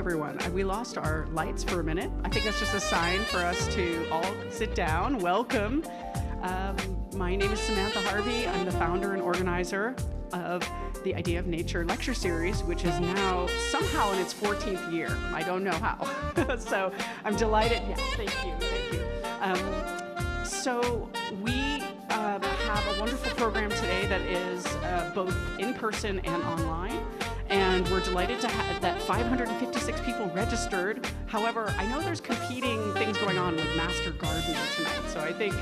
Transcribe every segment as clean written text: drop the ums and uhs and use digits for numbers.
everyone. We lost our lights for a minute. I think that's just a sign for us to all sit down. Welcome. My name is Samantha Harvey. I'm the founder and organizer of the Idea of Nature lecture series, which is now somehow in its 14th year. I don't know how. So I'm delighted. Yes, thank you. So we have a wonderful program today that is both in person and online. And we're delighted to have that 556 people registered. However, I know there's competing things going on with master gardening tonight. So I think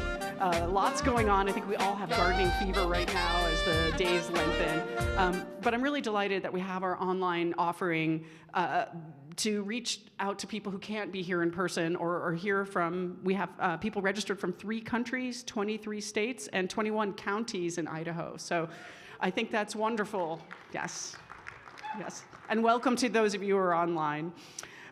lots going on. I think we all have gardening fever right now as the days lengthen. But I'm really delighted that we have our online offering to reach out to people who can't be here in person or hear from. We have people registered from 3 countries, 23 states, and 21 counties in Idaho. So I think that's wonderful. Yes. Yes, and welcome to those of you who are online.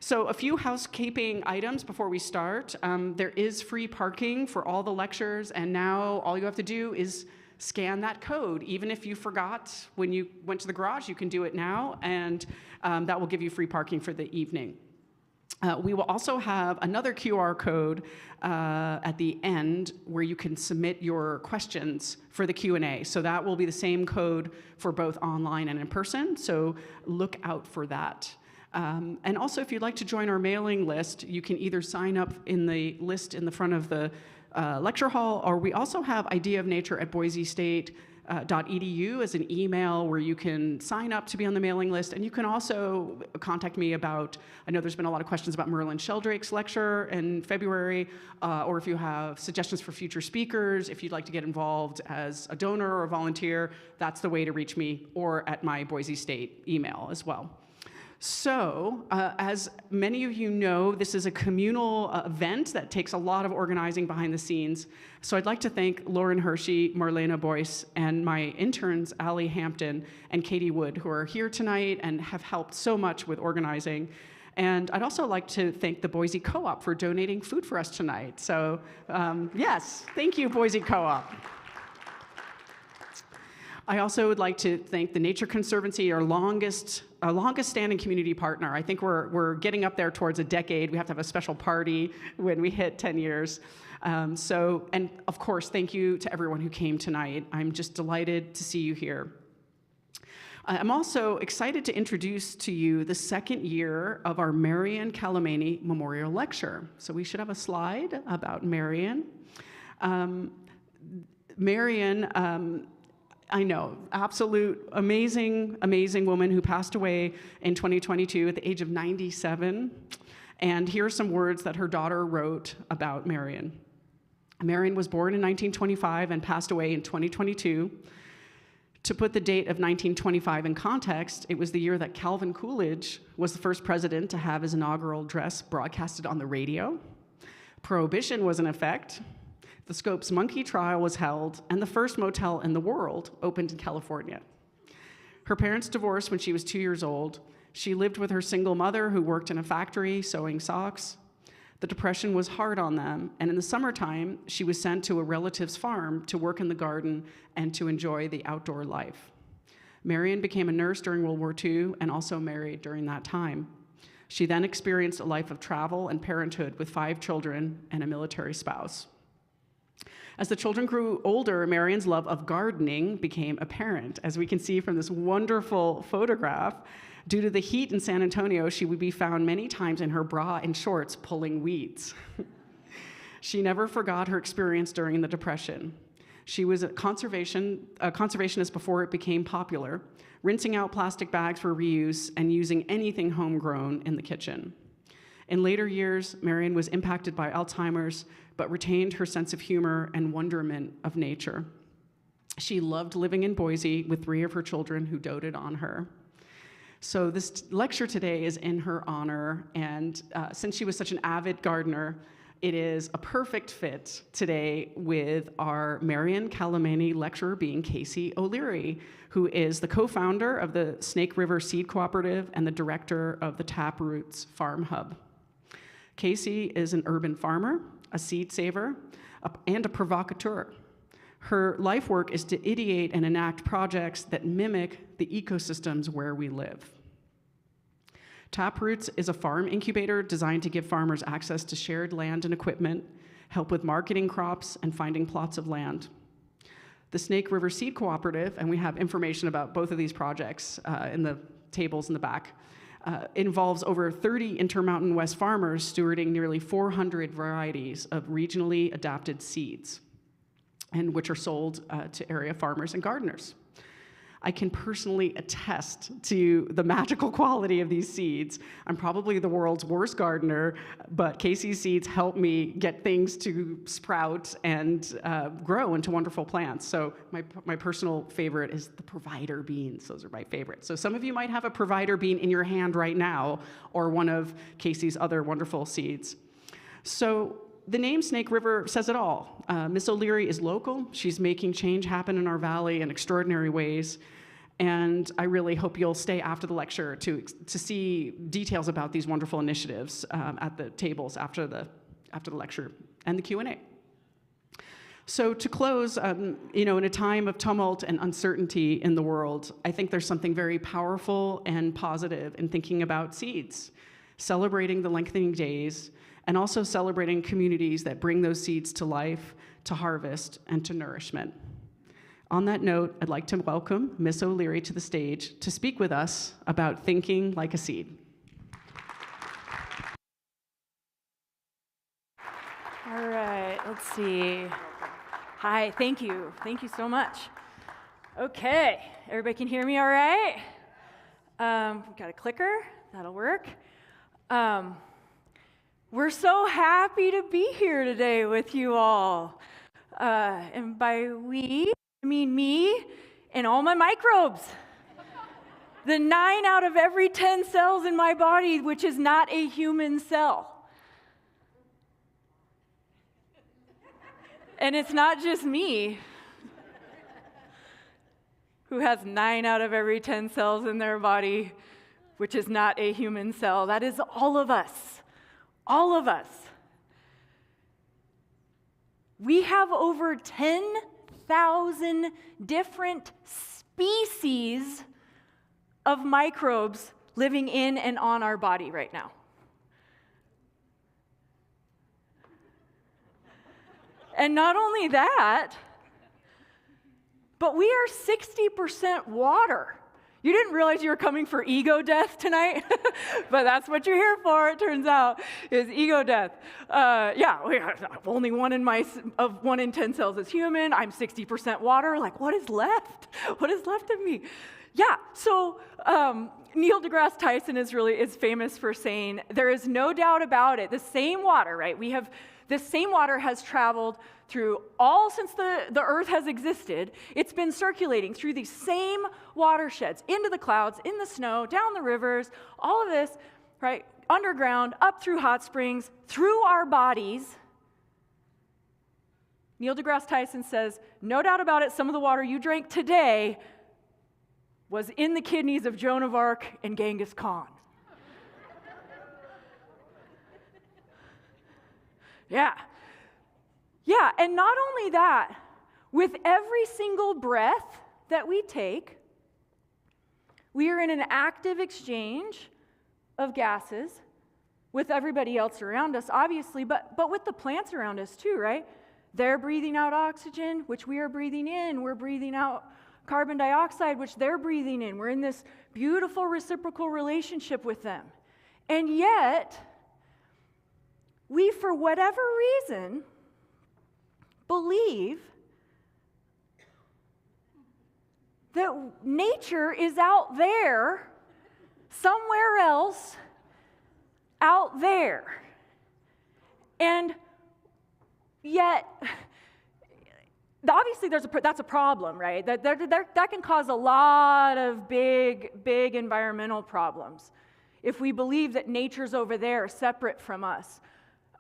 So a few housekeeping items before we start. There is free parking for all the lectures, and now all you have to do is scan that code. Even if you forgot when you went to the garage, you can do it now, and that will give you free parking for the evening. We will also have another QR code at the end where you can submit your questions for the Q&A. So that will be the same code for both online and in person, so look out for that. And also, if you'd like to join our mailing list, you can either sign up in the list in the front of the lecture hall, or we also have Idea of Nature at Boise State .edu as an email where you can sign up to be on the mailing list, and you can also contact me about, I know there's been a lot of questions about Merlin Sheldrake's lecture in February, or if you have suggestions for future speakers, if you'd like to get involved as a donor or a volunteer, that's the way to reach me, or at my Boise State email as well. So, as many of you know, this is a communal event that takes a lot of organizing behind the scenes. So I'd like to thank Lauren Hershey, Marlena Boyce, and my interns, Allie Hampton and Katie Wood, who are here tonight and have helped so much with organizing. And I'd also like to thank the Boise Co-op for donating food for us tonight. So, yes, thank you, Boise Co-op. I also would like to thank the Nature Conservancy, our longest standing community partner. I think we're getting up there towards a decade. We have to have a special party when we hit 10 years. And of course, thank you to everyone who came tonight. I'm just delighted to see you here. I'm also excited to introduce to you the second year of our Marian Kalamani Memorial Lecture. So we should have a slide about Marian. Marian, I know, absolute amazing, amazing woman who passed away in 2022 at the age of 97. And here are some words that her daughter wrote about Marian. Marian was born in 1925 and passed away in 2022. To put the date of 1925 in context, it was the year that Calvin Coolidge was the first president to have his inaugural address broadcasted on the radio. Prohibition was in effect. The Scopes monkey trial was held, and the first motel in the world opened in California. Her parents divorced when she was 2 years old. She lived with her single mother, who worked in a factory sewing socks. The Depression was hard on them, and in the summertime, she was sent to a relative's farm to work in the garden and to enjoy the outdoor life. Marian became a nurse during World War II and also married during that time. She then experienced a life of travel and parenthood with 5 children and a military spouse. As the children grew older, Marian's love of gardening became apparent. As we can see from this wonderful photograph, due to the heat in San Antonio, she would be found many times in her bra and shorts pulling weeds. She never forgot her experience during the Depression. She was a conservationist before it became popular, rinsing out plastic bags for reuse and using anything homegrown in the kitchen. In later years, Marian was impacted by Alzheimer's, but retained her sense of humor and wonderment of nature. She loved living in Boise with 3 of her children who doted on her. So this lecture today is in her honor, and since she was such an avid gardener, it is a perfect fit today with our Marian Kalamani lecturer being Casey O'Leary, who is the co-founder of the Snake River Seed Cooperative and the director of the Taproots Farm Hub. Casey is an urban farmer, a seed saver, and a provocateur. Her life work is to ideate and enact projects that mimic the ecosystems where we live. Taproots is a farm incubator designed to give farmers access to shared land and equipment, help with marketing crops, and finding plots of land. The Snake River Seed Cooperative, and we have information about both of these projects in the tables in the back, involves over 30 Intermountain West farmers stewarding nearly 400 varieties of regionally adapted seeds, and which are sold to area farmers and gardeners. I can personally attest to the magical quality of these seeds. I'm probably the world's worst gardener, but Casey's seeds help me get things to sprout and grow into wonderful plants. So my personal favorite is the provider beans. Those are my favorites. So some of you might have a provider bean in your hand right now, or one of Casey's other wonderful seeds. So the name Snake River says it all. Miss O'Leary is local. She's making change happen in our valley in extraordinary ways. And I really hope you'll stay after the lecture to see details about these wonderful initiatives at the tables after the lecture and the Q&A. So to close, in a time of tumult and uncertainty in the world, I think there's something very powerful and positive in thinking about seeds, celebrating the lengthening days, and also celebrating communities that bring those seeds to life, to harvest, and to nourishment. On that note, I'd like to welcome Miss O'Leary to the stage to speak with us about thinking like a seed. All right, let's see. Hi, thank you. Thank you so much. Okay, everybody can hear me all right? We've got a clicker, that'll work. We're so happy to be here today with you all. And by we, I mean me and all my microbes. The 9 out of every 10 cells in my body, which is not a human cell. And it's not just me who has 9 out of every 10 cells in their body, which is not a human cell. That is all of us. All of us. We have over 10,000 different species of microbes living in and on our body right now. And not only that, but we are 60% water. You didn't realize you were coming for ego death tonight? But that's what you're here for, it turns out, is ego death. Only 1 in 10 cells is human. I'm 60% water. Like, what is left? What is left of me? Yeah, so Neil deGrasse Tyson is famous for saying, there is no doubt about it, the same water, right? This same water has traveled through since the earth has existed. It's been circulating through these same watersheds, into the clouds, in the snow, down the rivers, all of this, right, underground, up through hot springs, through our bodies. Neil deGrasse Tyson says, no doubt about it, some of the water you drank today was in the kidneys of Joan of Arc and Genghis Khan. Yeah, and not only that, with every single breath that we take, we are in an active exchange of gases with everybody else around us, obviously, but with the plants around us too, right? They're breathing out oxygen, which we are breathing in. We're breathing out carbon dioxide, which they're breathing in. We're in this beautiful reciprocal relationship with them. And yet, we, for whatever reason, believe that nature is out there, somewhere else, out there. And yet, obviously that's a problem, right? That can cause a lot of big environmental problems if we believe that nature's over there separate from us.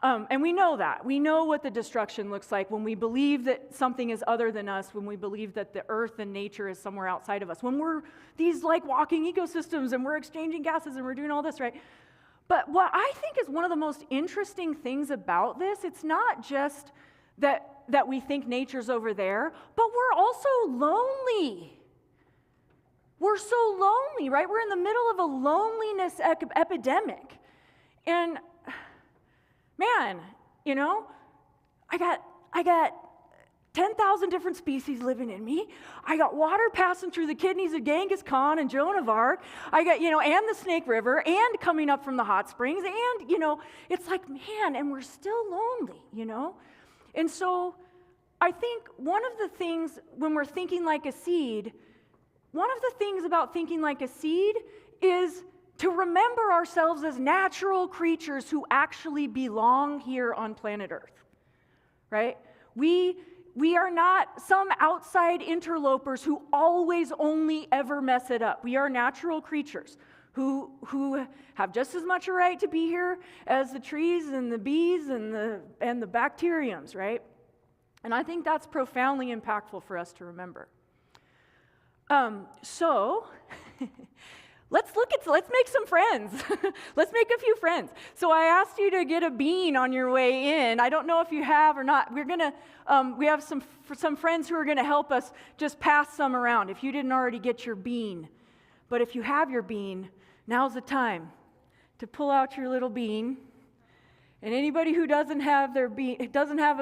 And we know that. We know what the destruction looks like when we believe that something is other than us, when we believe that the earth and nature is somewhere outside of us, when we're these like walking ecosystems and we're exchanging gases and we're doing all this, right? But what I think is one of the most interesting things about this, it's not just that we think nature's over there, but we're also lonely. We're so lonely, right? We're in the middle of a loneliness epidemic. And man, I got 10,000 different species living in me. I got water passing through the kidneys of Genghis Khan and Joan of Arc. I got, and the Snake River, and coming up from the hot springs, and, it's like, man, and we're still lonely, And so I think one of the things when we're thinking like a seed, one of the things about thinking like a seed is to remember ourselves as natural creatures who actually belong here on planet Earth, right? We are not some outside interlopers who always only ever mess it up. We are natural creatures who have just as much a right to be here as the trees and the bees and the bacteriums, right? And I think that's profoundly impactful for us to remember. So let's make some friends. Let's make a few friends. So I asked you to get a bean on your way in. I don't know if you have or not. We have some friends who are gonna help us just pass some around if you didn't already get your bean. But if you have your bean, now's the time to pull out your little bean. And anybody who doesn't have a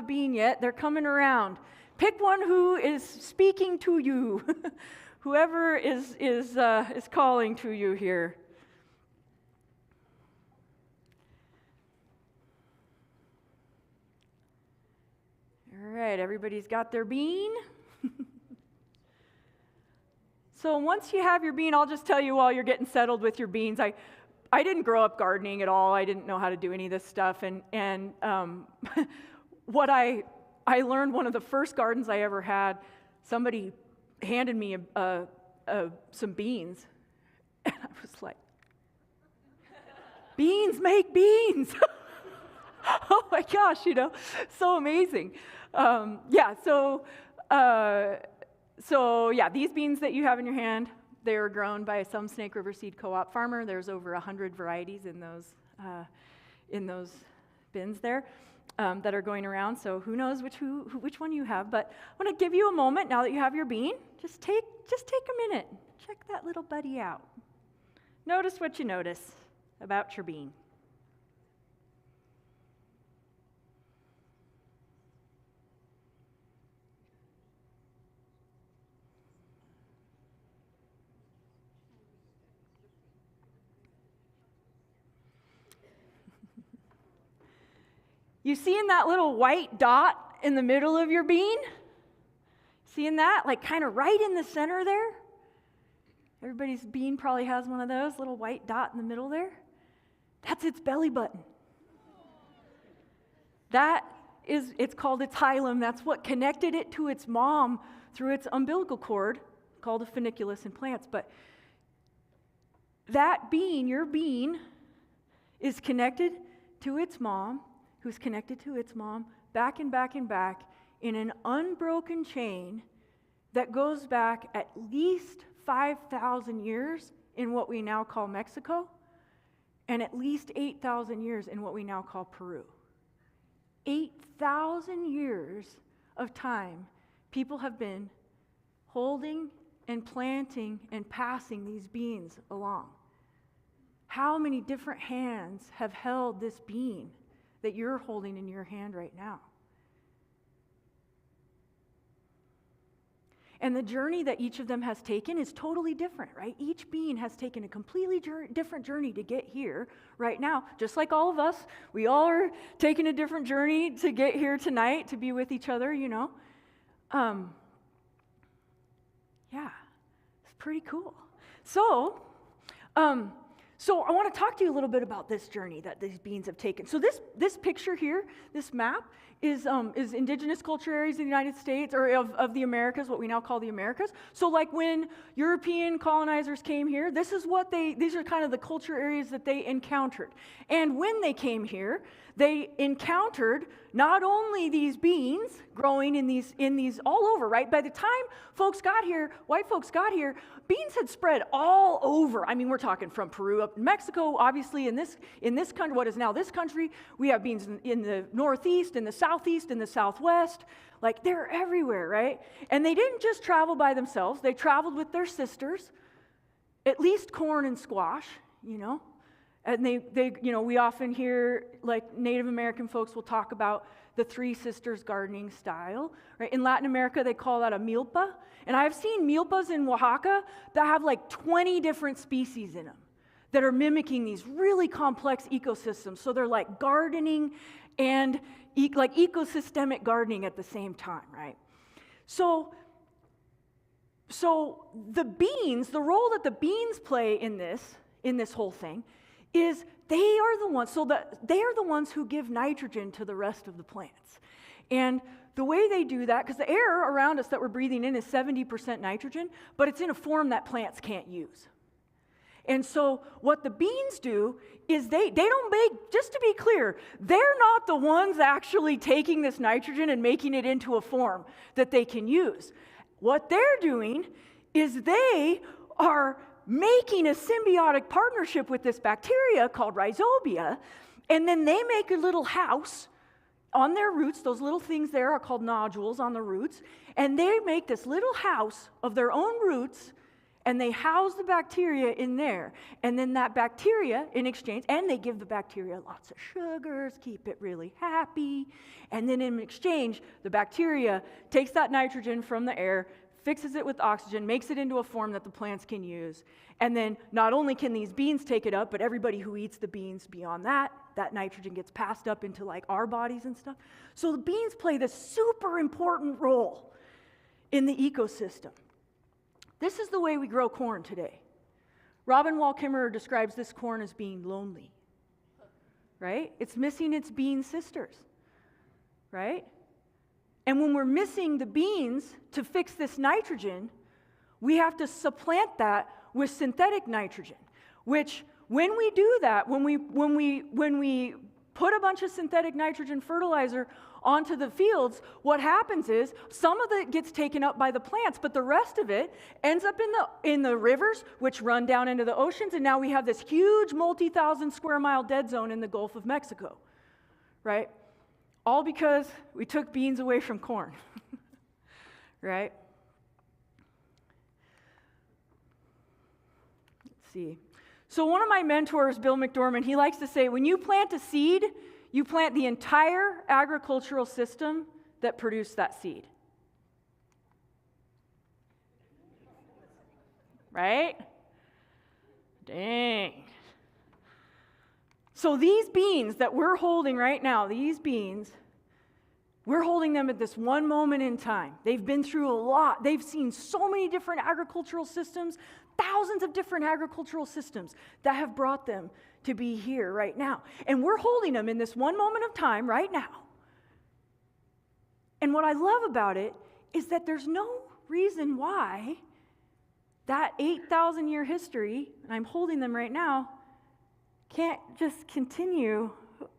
bean yet, they're coming around. Pick one who is speaking to you. Whoever is calling to you here. All right, everybody's got their bean. So once you have your bean, I'll just tell you while you're getting settled with your beans. I didn't grow up gardening at all. I didn't know how to do any of this stuff. And what I learned, one of the first gardens I ever had, somebody handed me some beans, and I was like, beans make beans. Oh my gosh, so amazing. So these beans that you have in your hand, they were grown by some Snake River Seed Co-op farmer. There's over 100 varieties in those bins there. That are going around, so who knows which one you have, but I want to give you a moment now that you have your bean. Just take a minute. Check that little buddy out. Notice what you notice about your bean. You seeing that little white dot in the middle of your bean? Seeing that? Like kind of right in the center there? Everybody's bean probably has one of those, little white dot in the middle there. That's its belly button. It's called its hilum. That's what connected it to its mom through its umbilical cord, called a funiculus in plants. But that bean, your bean, is connected to its mom, who's connected to its mom, back and back and back, in an unbroken chain that goes back at least 5,000 years in what we now call Mexico, and at least 8,000 years in what we now call Peru. 8,000 years of time people have been holding and planting and passing these beans along. How many different hands have held this bean that you're holding in your hand right now? And the journey that each of them has taken is totally different, right? Each being has taken a completely different journey to get here right now. Just like all of us, we all are taking a different journey to get here tonight, to be with each other, Yeah, it's pretty cool. So I want to talk to you a little bit about this journey that these beings have taken. So this picture here, this map, is indigenous culture areas in the United States, or of the Americas, what we now call the Americas. So like when European colonizers came here, these are kind of the culture areas that they encountered. And when they came here, they encountered not only these beans growing in these all over, right? By the time folks got here, white folks got here, beans had spread all over. I mean, we're talking from Peru up to Mexico, obviously in this country, what is now this country. We have beans in the northeast, in the southeast, in the southwest. Like, they're everywhere, right? And they didn't just travel by themselves. They traveled with their sisters, at least corn and squash, And we often hear, like, Native American folks will talk about the Three Sisters gardening style, right? In Latin America, they call that a milpa. And I've seen milpas in Oaxaca that have like 20 different species in them that are mimicking these really complex ecosystems. So they're like gardening and like ecosystemic gardening at the same time, right? So the beans, the role that the beans play in this whole thing is they are the ones who give nitrogen to the rest of the plants. And the way they do that, because the air around us that we're breathing in is 70% nitrogen, but it's in a form that plants can't use. And so what the beans do is they don't make, just to be clear, they're not the ones actually taking this nitrogen and making it into a form that they can use. What they're doing is they are making a symbiotic partnership with this bacteria called rhizobia, and then they make a little house on their roots. Those little things there are called nodules on the roots, and they make this little house of their own roots, and they house the bacteria in there. And then that bacteria, in exchange, and they give the bacteria lots of sugars, keep it really happy, and then in exchange, the bacteria takes that nitrogen from the air, fixes it with oxygen, makes it into a form that the plants can use. And then not only can these beans take it up, but everybody who eats the beans beyond that nitrogen gets passed up into like our bodies and stuff. So the beans play this super important role in the ecosystem. This is the way we grow corn today. Robin Wall Kimmerer describes this corn as being lonely, right? It's missing its bean sisters, right? And when we're missing the beans to fix this nitrogen, we have to supplant that with synthetic nitrogen, which when we do that, when we put a bunch of synthetic nitrogen fertilizer onto the fields, what happens is some of it gets taken up by the plants, but the rest of it ends up in the rivers, which run down into the oceans, and now we have this huge multi-thousand square mile dead zone in the Gulf of Mexico, right? All because we took beans away from corn, right? Let's see. So one of my mentors, Bill McDormand, he likes to say, when you plant a seed, you plant the entire agricultural system that produced that seed. Right? Dang. So these beans that we're holding right now, we're holding them at this one moment in time. They've been through a lot. They've seen so many different agricultural systems, thousands of different agricultural systems that have brought them to be here right now. And we're holding them in this one moment of time right now. And what I love about it is that there's no reason why that 8,000-year history, and I'm holding them right now, can't just continue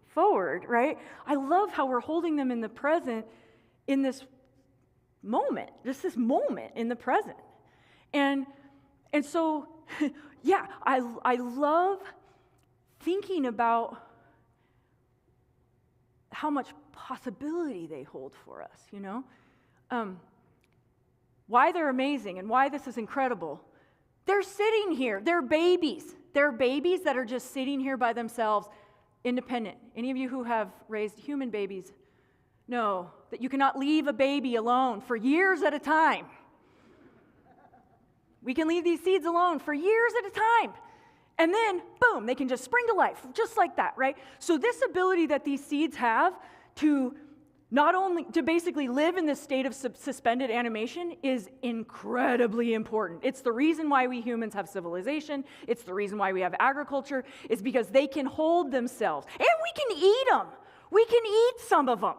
forward, right? I love how we're holding them in the present, in this moment, just this moment in the present. And so, yeah, I love thinking about how much possibility they hold for us, why they're amazing and why this is incredible. They're sitting here. They're babies. They're babies that are just sitting here by themselves, independent. Any of you who have raised human babies know that you cannot leave a baby alone for years at a time. We can leave these seeds alone for years at a time. And then, boom, they can just spring to life, just like that, right? So this ability that these seeds have to not only, to basically live in this state of suspended animation is incredibly important. It's the reason why we humans have civilization. It's the reason why we have agriculture. It's because they can hold themselves. And we can eat them. We can eat some of them.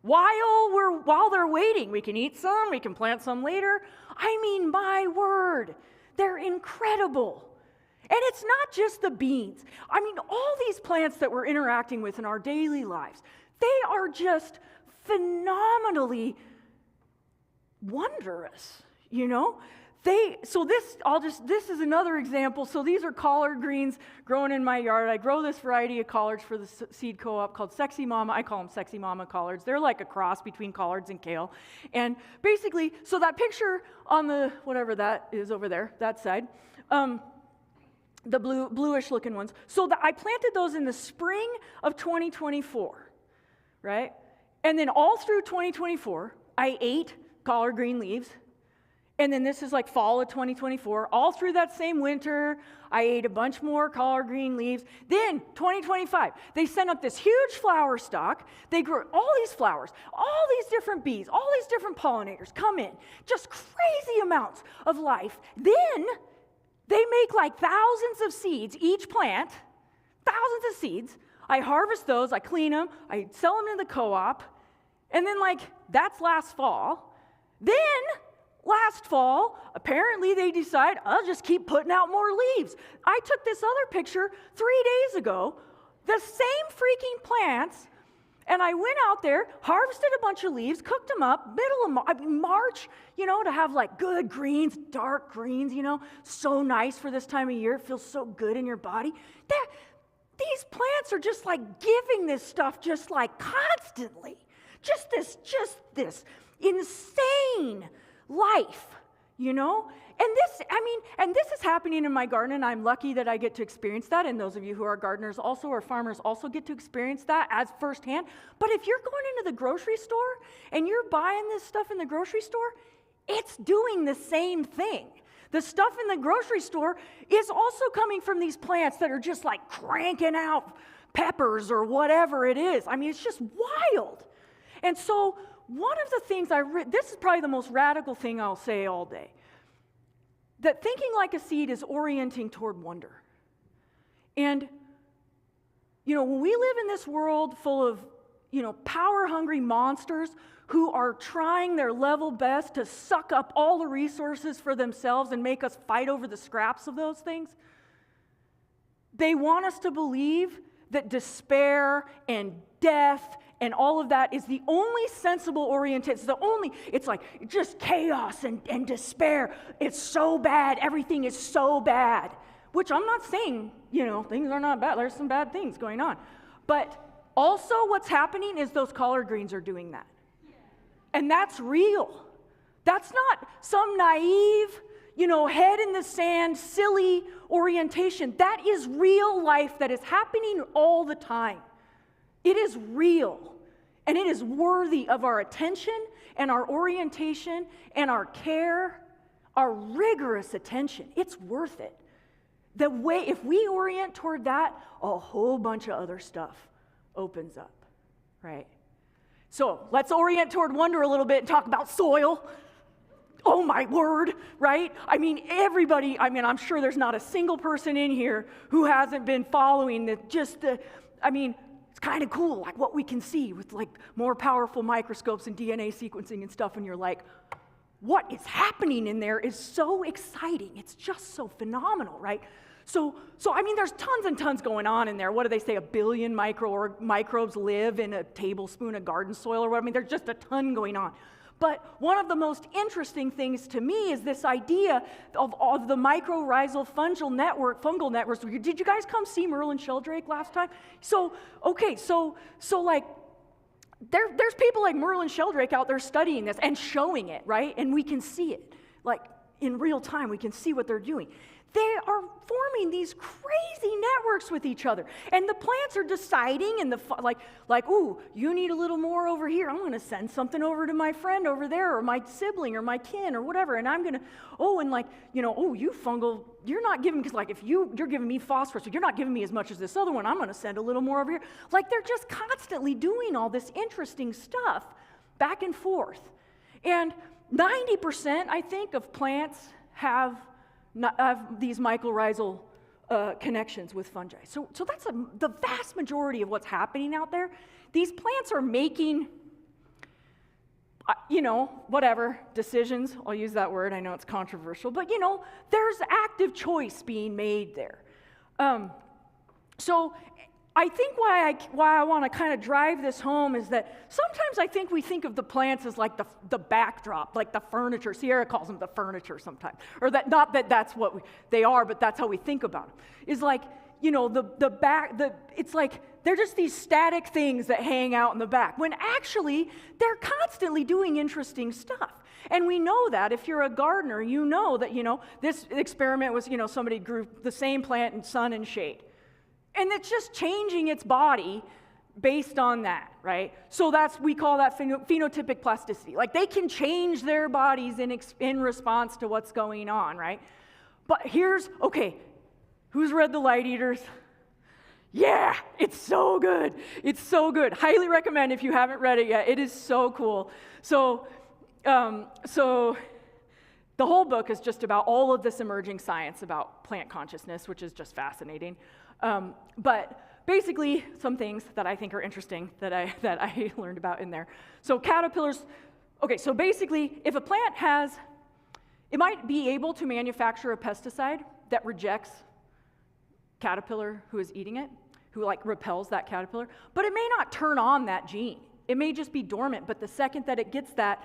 While they're waiting, we can eat some, we can plant some later. I mean, my word, they're incredible. And it's not just the beans. I mean, all these plants that we're interacting with in our daily lives, they are just phenomenally wondrous, This is another example. So these are collard greens growing in my yard. I grow this variety of collards for the seed co-op called Sexy Mama. I call them Sexy Mama collards. They're like a cross between collards and kale. And basically, so that picture on the, whatever that is over there, that side, the bluish looking ones. So I planted those in the spring of 2024, right? And then all through 2024, I ate collard green leaves. And then this is like fall of 2024. All through that same winter, I ate a bunch more collard green leaves. Then 2025, they sent up this huge flower stalk. They grew all these flowers, all these different bees, all these different pollinators come in. Just crazy amounts of life. Then they make like thousands of seeds, each plant, thousands of seeds. I harvest those, I clean them, I sell them to the co-op. And then that's last fall. Then last fall, apparently they decide, I'll just keep putting out more leaves. I took this other picture 3 days ago, the same freaking plants, and I went out there, harvested a bunch of leaves, cooked them up, middle of March, to have like good greens, dark greens, so nice for this time of year. It feels so good in your body. These plants are just like giving this stuff just like constantly. Just this insane life, And this is happening in my garden, and I'm lucky that I get to experience that, and those of you who are gardeners also, or farmers also get to experience that as firsthand. But if you're going into the grocery store and you're buying this stuff in the grocery store, it's doing the same thing. The stuff in the grocery store is also coming from these plants that are just like cranking out peppers or whatever it is. It's just wild. And so one of the things this is probably the most radical thing I'll say all day, that thinking like a seed is orienting toward wonder. And, when we live in this world full of, power-hungry monsters who are trying their level best to suck up all the resources for themselves and make us fight over the scraps of those things, they want us to believe that despair and death and all of that is the only sensible orientation. It's like just chaos and despair. It's so bad. Everything is so bad. Which I'm not saying, things are not bad. There's some bad things going on. But also what's happening is those collard greens are doing that. And that's real. That's not some naive, head in the sand, silly orientation. That is real life that is happening all the time. It is real, and it is worthy of our attention and our orientation and our care, our rigorous attention. It's worth it. If we orient toward that, a whole bunch of other stuff opens up, right? So let's orient toward wonder a little bit and talk about soil. Oh my word, right? Everybody, I'm sure there's not a single person in here who hasn't been following it's kind of cool, like what we can see with like more powerful microscopes and DNA sequencing and stuff, and you're like, what is happening in there is so exciting. It's just so phenomenal, right? So there's tons and tons going on in there. What do they say? 1 billion microbes live in a tablespoon of garden soil or what? There's just a ton going on. But one of the most interesting things to me is this idea of the mycorrhizal fungal networks. Did you guys come see Merlin Sheldrake last time? There's people like Merlin Sheldrake out there studying this and showing it, right? And we can see it, like in real time. We can see what they're doing. They are forming these crazy networks with each other. And the plants are deciding, and ooh, you need a little more over here. I'm going to send something over to my friend over there, or my sibling, or my kin, or whatever. And I'm going to, you fungal, you're not giving, because if you're giving me phosphorus, so you're not giving me as much as this other one, I'm going to send a little more over here. They're just constantly doing all this interesting stuff back and forth. And 90%, I think, of plants have these mycorrhizal connections with fungi. So that's the vast majority of what's happening out there. These plants are making, decisions. I'll use that word. I know it's controversial, but there's active choice being made there. So I think why I want to kind of drive this home is that sometimes I think we think of the plants as like the backdrop, like the furniture. Sierra calls them the furniture sometimes. Or that, not that that's what they are, but that's how we think about them. Is like, it's like they're just these static things that hang out in the back, when actually they're constantly doing interesting stuff. And we know that if you're a gardener, you know that, this experiment was, somebody grew the same plant in sun and shade. And it's just changing its body based on that, right? So we call that phenotypic plasticity. Like they can change their bodies in response to what's going on, right? But who's read The Light Eaters? Yeah, it's so good. It's so good. Highly recommend if you haven't read it yet. It is so cool. So the whole book is just about all of this emerging science about plant consciousness, which is just fascinating. But basically, some things that I think are interesting that I learned about in there. So caterpillars. Okay, so basically, if a plant it might be able to manufacture a pesticide that rejects caterpillar who is eating it, who repels that caterpillar, but it may not turn on that gene. It may just be dormant, but the second that it gets that,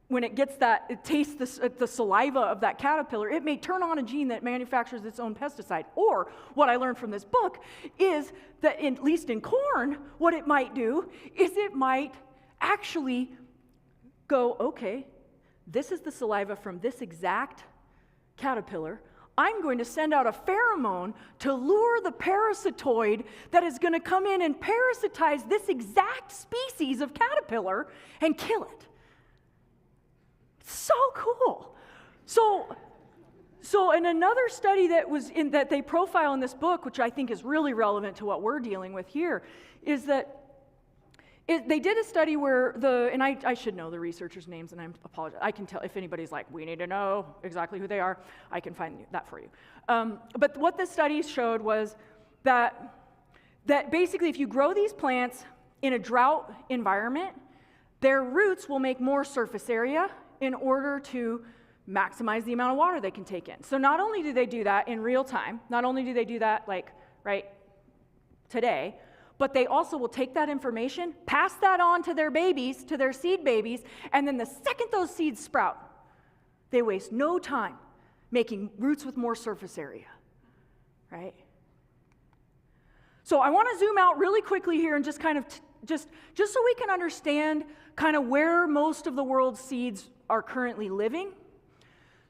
when it gets that, it tastes the saliva of that caterpillar, it may turn on a gene that manufactures its own pesticide. Or what I learned from this book is that, at least in corn, what it might do is it might actually go, okay, this is the saliva from this exact caterpillar. I'm going to send out a pheromone to lure the parasitoid that is going to come in and parasitize this exact species of caterpillar and kill it. So cool. So in another study that they profile in this book, which I think is really relevant to what we're dealing with here, is that they did a study where and I should know the researchers' names, and I apologize. I can tell if anybody's like, we need to know exactly who they are, I can find that for you. But what the study showed was that basically if you grow these plants in a drought environment, their roots will make more surface area in order to maximize the amount of water they can take in. So not only do they do that in real time, not only do they do that right today, but they also will take that information, pass that on to their babies, to their seed babies, and then the second those seeds sprout, they waste no time making roots with more surface area, right? So I want to zoom out really quickly here and just kind of, just so we can understand kind of where most of the world's seeds are currently living.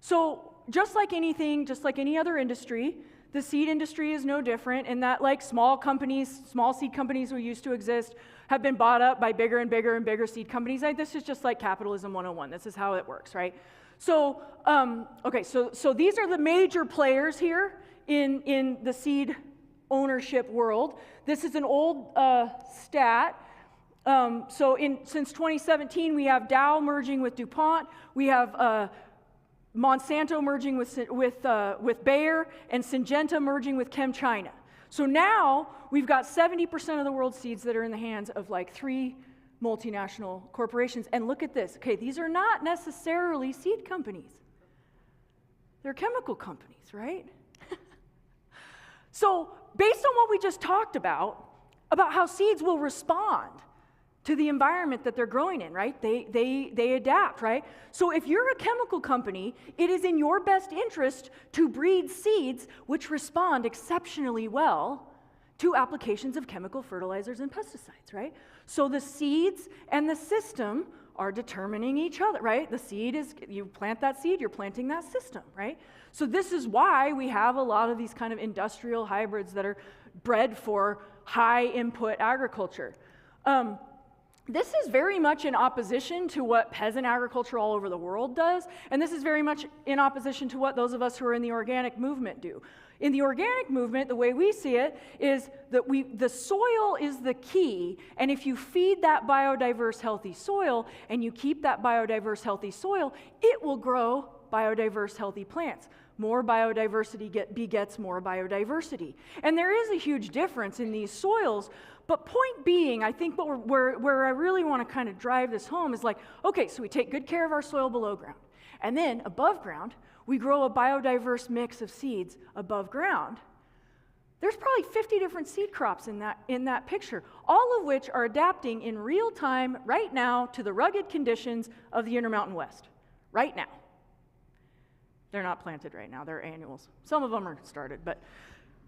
So just like anything, just like any other industry, the seed industry is no different in that small seed companies who used to exist have been bought up by bigger and bigger and bigger seed companies. This is just like capitalism 101. This is how it works, right? So, so these are the major players here in the seed ownership world. This is an old stat. Since 2017, we have Dow merging with DuPont. We have Monsanto merging with Bayer, and Syngenta merging with ChemChina. So now we've got 70% of the world's seeds that are in the hands of 3 multinational corporations. And look at this. Okay, these are not necessarily seed companies. They're chemical companies, right? So based on what we just talked about how seeds will respond to the environment that they're growing in, right? They adapt, right? So if you're a chemical company, it is in your best interest to breed seeds which respond exceptionally well to applications of chemical fertilizers and pesticides, right? So the seeds and the system are determining each other, right? The seed is, you plant that seed, you're planting that system, right? So this is why we have a lot of these kind of industrial hybrids that are bred for high input agriculture. This is very much in opposition to what peasant agriculture all over the world does, and this is very much in opposition to what those of us who are in the organic movement do. In the organic movement, the way we see it is that the soil is the key, and if you feed that biodiverse, healthy soil, and you keep that biodiverse, healthy soil, it will grow biodiverse, healthy plants. More biodiversity begets more biodiversity. And there is a huge difference in these soils, but point being, I think where I really want to kind of drive this home is okay, so we take good care of our soil below ground, and then above ground, we grow a biodiverse mix of seeds above ground. There's probably 50 different seed crops in that picture, all of which are adapting in real time right now to the rugged conditions of the Intermountain West, right now. They're not planted right now, they're annuals. Some of them are started, but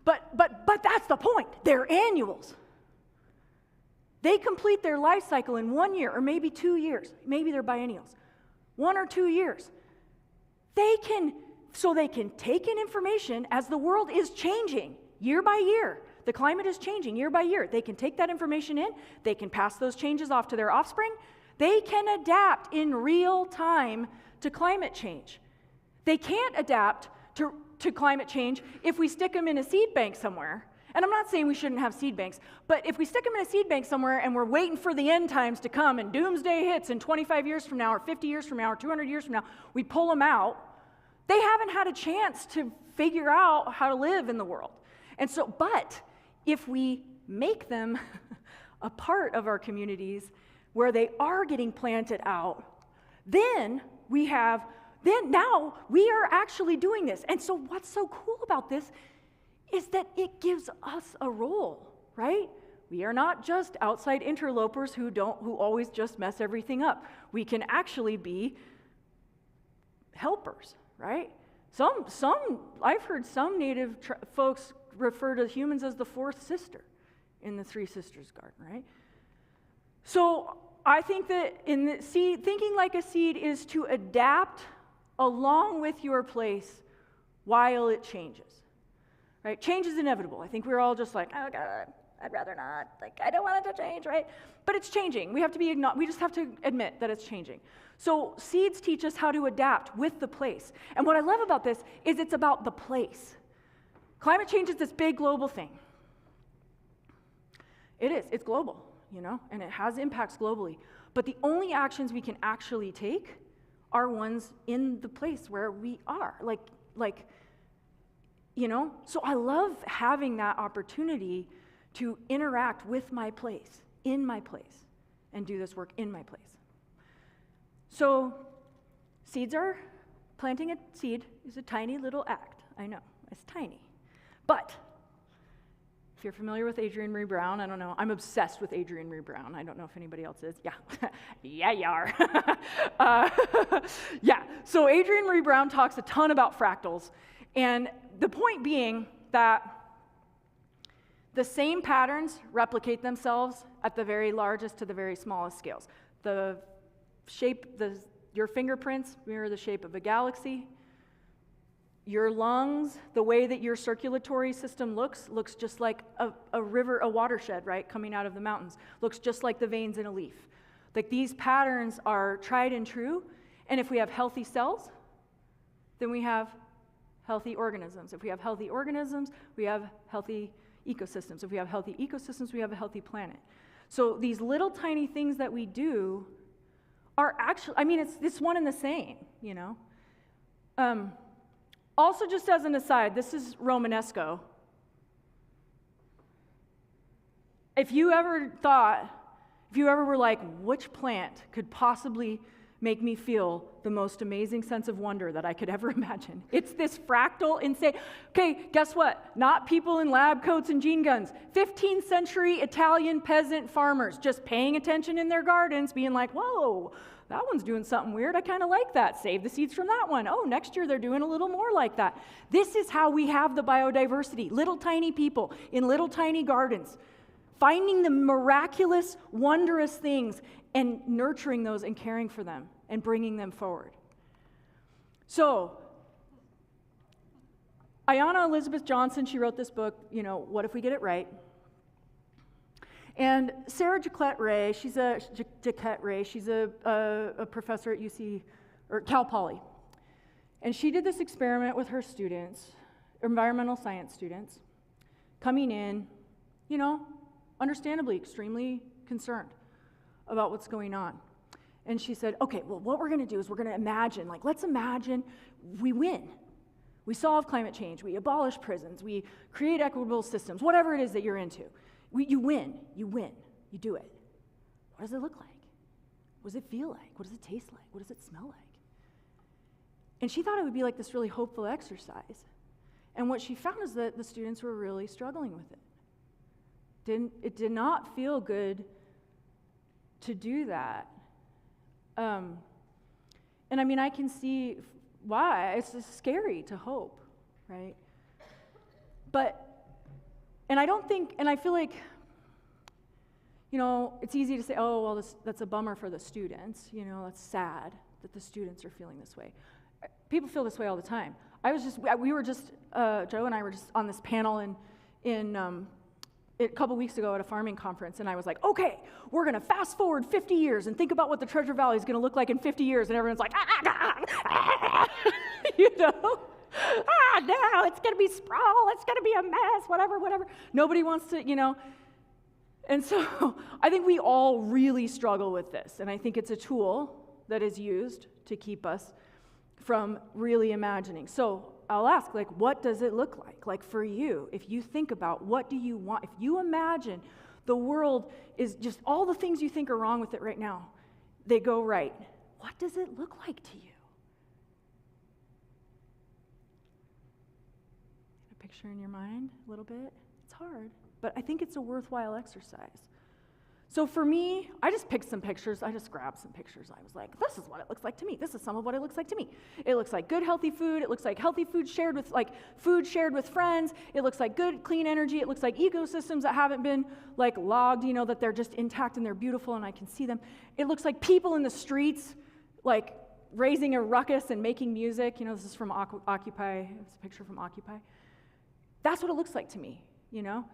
that's the point, they're annuals. They complete their life cycle in 1 year or maybe 2 years, maybe they're biennials. 1 or 2 years. So they can take in information as the world is changing year by year. The climate is changing year by year. They can take that information in. They can pass those changes off to their offspring. They can adapt in real time to climate change. They can't adapt to climate change if we stick them in a seed bank somewhere. And I'm not saying we shouldn't have seed banks, but if we stick them in a seed bank somewhere and we're waiting for the end times to come and doomsday hits in 25 years from now or 50 years from now or 200 years from now, we pull them out, they haven't had a chance to figure out how to live in the world. And so, but if we make them a part of our communities where they are getting planted out, then now we are actually doing this. And so what's so cool about this is that it gives us a role, right? We are not just outside interlopers who always just mess everything up. We can actually be helpers, right? I've heard some native folks refer to humans as the fourth sister in the Three Sisters Garden, right? So I think that thinking like a seed is to adapt along with your place while it changes, right? Change is inevitable. I think we're all just like, oh God, I'd rather not. Like, I don't want it to change, right? But it's changing. We just have to admit that it's changing. So seeds teach us how to adapt with the place. And what I love about this is it's about the place. Climate change is this big global thing. It is. It's global, and it has impacts globally. But the only actions we can actually take are ones in the place where we are. So I love having that opportunity to interact with my place, in my place, and do this work in my place. So planting a seed is a tiny little act. I know, it's tiny. But if you're familiar with Adrienne Maree Brown, I don't know, I'm obsessed with Adrienne Maree Brown. I don't know if anybody else is. Yeah, yeah, you are. Yeah, so Adrienne Maree Brown talks a ton about fractals. And the point being that the same patterns replicate themselves at the very largest to the very smallest scales. Your fingerprints mirror the shape of a galaxy. Your lungs, the way that your circulatory system looks just like a river, a watershed, right, coming out of the mountains. Looks just like the veins in a leaf. Like, these patterns are tried and true, and if we have healthy cells, then we have healthy organisms. If we have healthy organisms, we have healthy ecosystems. If we have healthy ecosystems, we have a healthy planet. So these little tiny things that we do are actually, it's one and the same, Also, just as an aside, this is Romanesco. If you ever were like, which plant could possibly make me feel the most amazing sense of wonder that I could ever imagine? It's this fractal, insane. Okay, guess what? Not people in lab coats and gene guns. 15th century Italian peasant farmers just paying attention in their gardens, being like, whoa, that one's doing something weird. I kind of like that. Save the seeds from that one. Oh, next year they're doing a little more like that. This is how we have the biodiversity. Little tiny people in little tiny gardens, finding the miraculous, wondrous things and nurturing those and caring for them and bringing them forward. So, Ayanna Elizabeth Johnson, she wrote this book, What If We Get It Right? And Sarah Jaquette Ray, she's a professor at UC, or Cal Poly. And she did this experiment with her students, environmental science students, coming in, understandably extremely concerned about what's going on. And she said, okay, well, what we're going to do is we're going to imagine, let's imagine we win. We solve climate change. We abolish prisons. We create equitable systems, whatever it is that you're into. You win. You do it. What does it look like? What does it feel like? What does it taste like? What does it smell like? And she thought it would be like this really hopeful exercise. And what she found is that the students were really struggling with it. It did not feel good to do that. And I can see why. It's just scary to hope, right? And I feel like, it's easy to say, oh, well, that's a bummer for the students, that's sad. that the students are feeling this way. People feel this way all the time. We were just, Joe and I were just on this panel a couple weeks ago at a farming conference, and I was like, okay, we're gonna fast forward 50 years and think about what the Treasure Valley is gonna look like in 50 years, and everyone's like, you know? No, it's gonna be sprawl, it's gonna be a mess, whatever. Nobody wants to, you know. And so I think we all really struggle with this, and I think it's a tool that is used to keep us from really imagining. So I'll ask, like, what does it look like? Like for you, if you think about what do you want, if you imagine the world is just all the things you think are wrong with it right now, they go right. What does it look like to you? A picture in your mind a little bit? It's hard, but I think it's a worthwhile exercise. So for me, I just picked some pictures. I just grabbed some pictures. I was like, this is what it looks like to me. This is some of what it looks like to me. It looks like good, healthy food. It looks like healthy food shared with friends. It looks like good, clean energy. It looks like ecosystems that haven't been like logged, you know, that they're just intact and they're beautiful and I can see them. It looks like people in the streets, like raising a ruckus and making music. You know, this is from Occupy. It's a picture from Occupy. That's what it looks like to me, you know?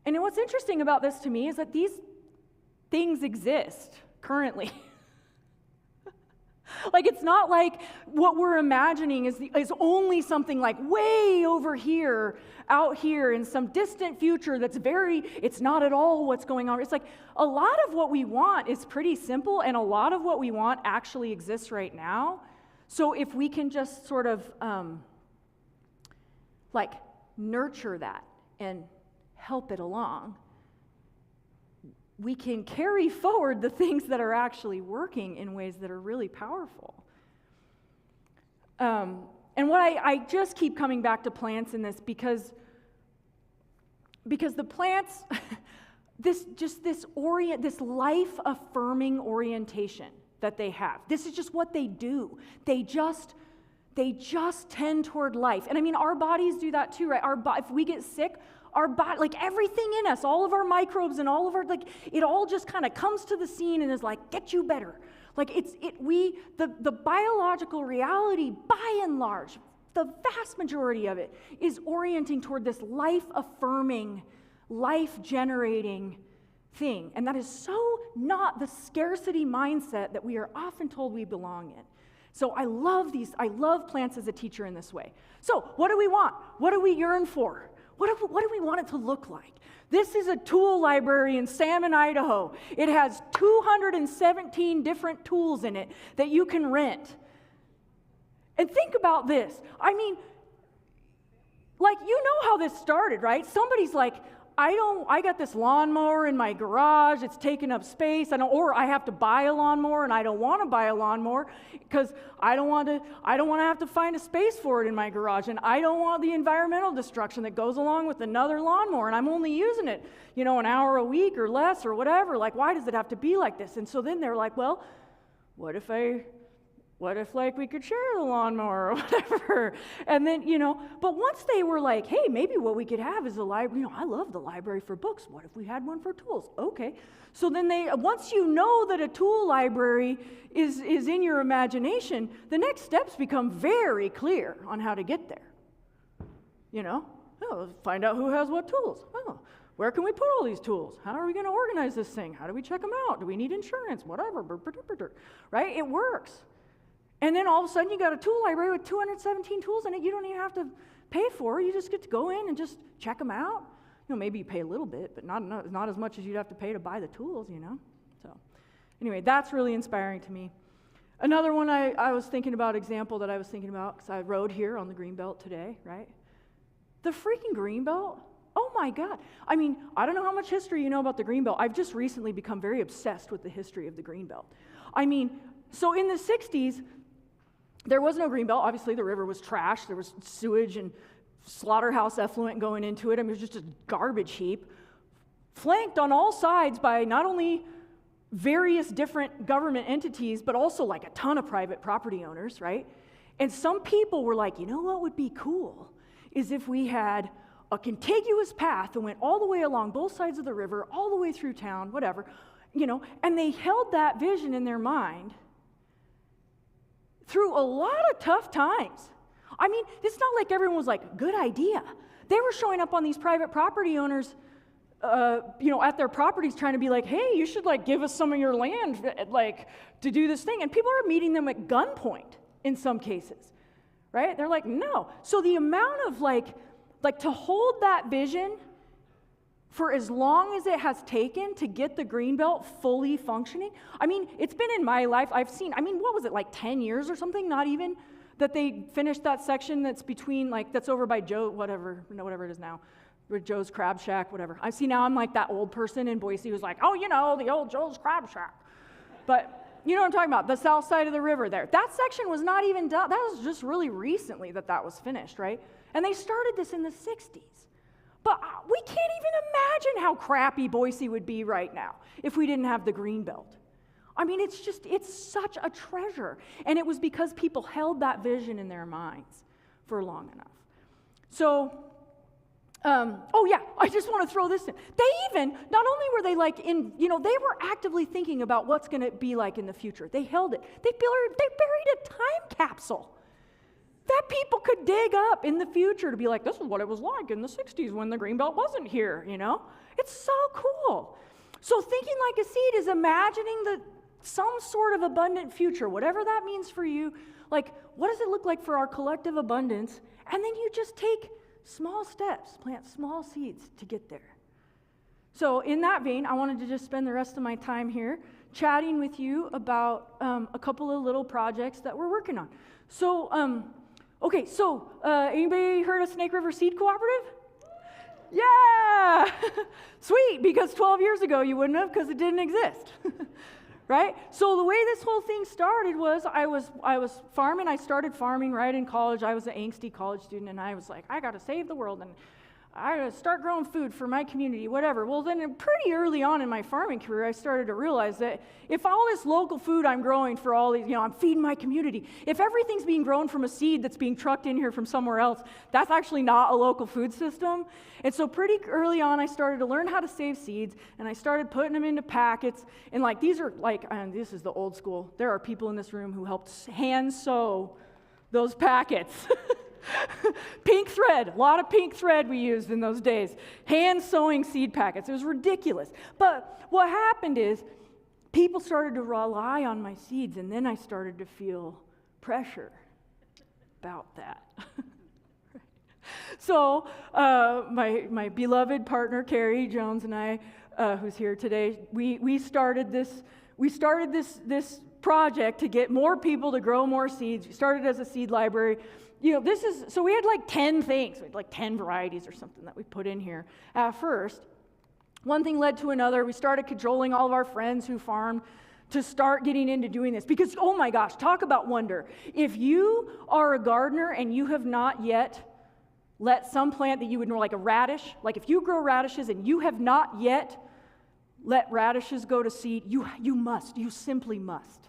And what's interesting about this to me is that these things exist currently. Like, it's not like what we're imagining is only something like way over here, out here in some distant future it's not at all what's going on. It's like a lot of what we want is pretty simple, and a lot of what we want actually exists right now. So if we can just sort of nurture that and help it along, we can carry forward the things that are actually working in ways that are really powerful. And what I just keep coming back to plants in this because the plants, this life-affirming orientation that they have. This is just what they do. They just tend toward life. And I mean, our bodies do that too, right? If we get sick, our body, like everything in us, all of our microbes and all of our, like, it all just kind of comes to the scene and is like, get you better. Like the biological reality, by and large, the vast majority of it is orienting toward this life-affirming, life-generating thing. And that is so not the scarcity mindset that we are often told we belong in. So I love plants as a teacher in this way. So what do we want? What do we yearn for? What do we want it to look like? This is a tool library in Salmon, Idaho. It has 217 different tools in it that you can rent. And think about this. I mean, like, you know how this started, right? Somebody's like, I got this lawnmower in my garage, it's taking up space, or I have to buy a lawnmower and I don't want to buy a lawnmower because I don't want to have to find a space for it in my garage, and I don't want the environmental destruction that goes along with another lawnmower, and I'm only using it, you know, an hour a week or less or whatever. Like, why does it have to be like this? And so then they're like, well, what if like we could share the lawnmower or whatever? And then, you know, but once they were like, hey, maybe what we could have is a library. You know, I love the library for books. What if we had one for tools? Okay. So then once you know that a tool library is in your imagination, the next steps become very clear on how to get there. You know, find out who has what tools. Where can we put all these tools? How are we going to organize this thing? How do we check them out? Do we need insurance? Whatever. Right? It works. And then all of a sudden you got a tool library with 217 tools in it you don't even have to pay for. You just get to go in and just check them out. You know, maybe you pay a little bit, but not as much as you'd have to pay to buy the tools, you know. So anyway, that's really inspiring to me. Another one example that I was thinking about, because I rode here on the Greenbelt today, right? The freaking Greenbelt. Oh my God. I mean, I don't know how much history you know about the Greenbelt. I've just recently become very obsessed with the history of the Greenbelt. I mean, so in the 60s, there was no Greenbelt. Obviously, the river was trash. There was sewage and slaughterhouse effluent going into it. I mean, it was just a garbage heap, flanked on all sides by not only various different government entities, but also like a ton of private property owners, right? And some people were like, you know what would be cool is if we had a contiguous path that went all the way along both sides of the river, all the way through town, whatever, you know, and they held that vision in their mind. through a lot of tough times. I mean, it's not like everyone was like, good idea. They were showing up on these private property owners, at their properties trying to be like, hey, you should like give us some of your land, like to do this thing. And people are meeting them at gunpoint in some cases, right? They're like, no. So the amount of like to hold that vision for as long as it has taken to get the Greenbelt fully functioning. I mean, it's been in my life, I've seen, what was it, like 10 years or something, not even, that they finished that section that's between, that's over by Joe, whatever it is now, with Joe's Crab Shack, whatever. I see now I'm like that old person in Boise who's like, oh, the old Joe's Crab Shack. But you know what I'm talking about, the south side of the river there. That section was not even done. That was just really recently that was finished, right? And they started this in the 60s. But we can't even imagine how crappy Boise would be right now if we didn't have the Greenbelt. I mean, it's such a treasure. And it was because people held that vision in their minds for long enough. So, I just want to throw this in. Not only were they they were actively thinking about what's going to be like in the future. They held it. They buried a time capsule that people could dig up in the future to be like, this is what it was like in the 60s when the Greenbelt wasn't here, It's so cool. So thinking like a seed is imagining some sort of abundant future, whatever that means for you. Like, what does it look like for our collective abundance? And then you just take small steps, plant small seeds to get there. So in that vein, I wanted to just spend the rest of my time here chatting with you about a couple of little projects that we're working on. So, anybody heard of Snake River Seed Cooperative? Yeah! Sweet, because 12 years ago you wouldn't have, because it didn't exist. Right? So the way this whole thing started was I was farming. I started farming right in college. I was an angsty college student, and I was like, I got to save the world, and I got to start growing food for my community, whatever. Well, then pretty early on in my farming career, I started to realize that if all this local food I'm growing for all these, I'm feeding my community, if everything's being grown from a seed that's being trucked in here from somewhere else, that's actually not a local food system. And so pretty early on, I started to learn how to save seeds, and I started putting them into packets. And these are and this is the old school. There are people in this room who helped hand sew those packets. Pink thread, a lot of pink thread we used in those days. Hand sewing seed packets. It was ridiculous. But what happened is people started to rely on my seeds, and then I started to feel pressure about that. So my beloved partner, Carrie Jones, and I, who's here today, we started this project to get more people to grow more seeds. We started as a seed library. So we had 10 things, we had 10 varieties or something that we put in here at first. One thing led to another. We started cajoling all of our friends who farmed to start getting into doing this because, oh my gosh, talk about wonder. If you are a gardener and you have not yet let some plant that you would know, like a radish, if you grow radishes and you have not yet let radishes go to seed, you simply must.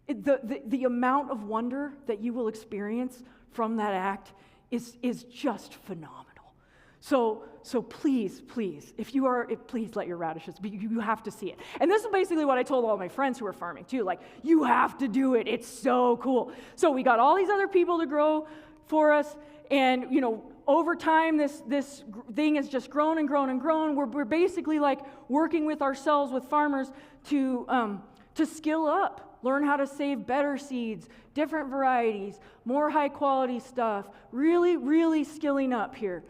The amount of wonder that you will experience from that act is just phenomenal. So please, please let your radishes be. You have to see it. And this is basically what I told all my friends who are farming too. You have to do it. It's so cool. So we got all these other people to grow for us, and over time this thing has just grown and grown and grown. We're basically working with ourselves, with farmers, to skill up. Learn how to save better seeds, different varieties, more high quality stuff, really, really skilling up here.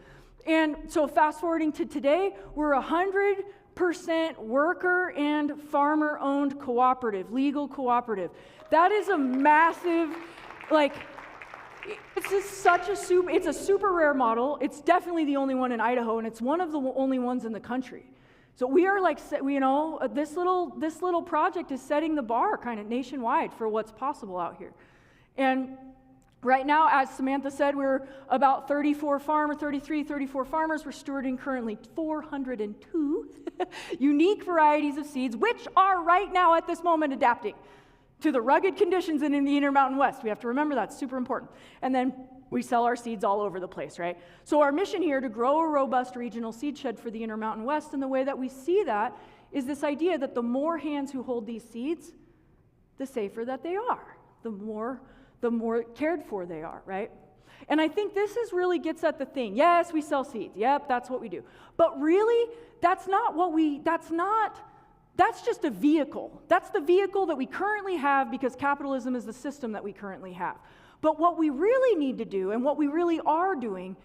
And so fast forwarding to today, we're 100% worker and farmer owned cooperative, legal cooperative. That is a massive, it's a super rare model. It's definitely the only one in Idaho, and it's one of the only ones in the country. So we are this little project is setting the bar kind of nationwide for what's possible out here. And right now, as Samantha said, we're about 34 farmers. We're stewarding currently 402 unique varieties of seeds, which are right now at this moment adapting to the rugged conditions in the Intermountain West. We have to remember that's super important. And then we sell our seeds all over the place, right? So our mission here to grow a robust regional seed shed for the Intermountain West, and the way that we see that is this idea that the more hands who hold these seeds, the safer that they are. the more cared for they are, right? And I think this really gets at the thing. Yes, we sell seeds. Yep, that's what we do. But really, that's just a vehicle. That's the vehicle that we currently have because capitalism is the system that we currently have. But what we really need to do, and what we really are doing,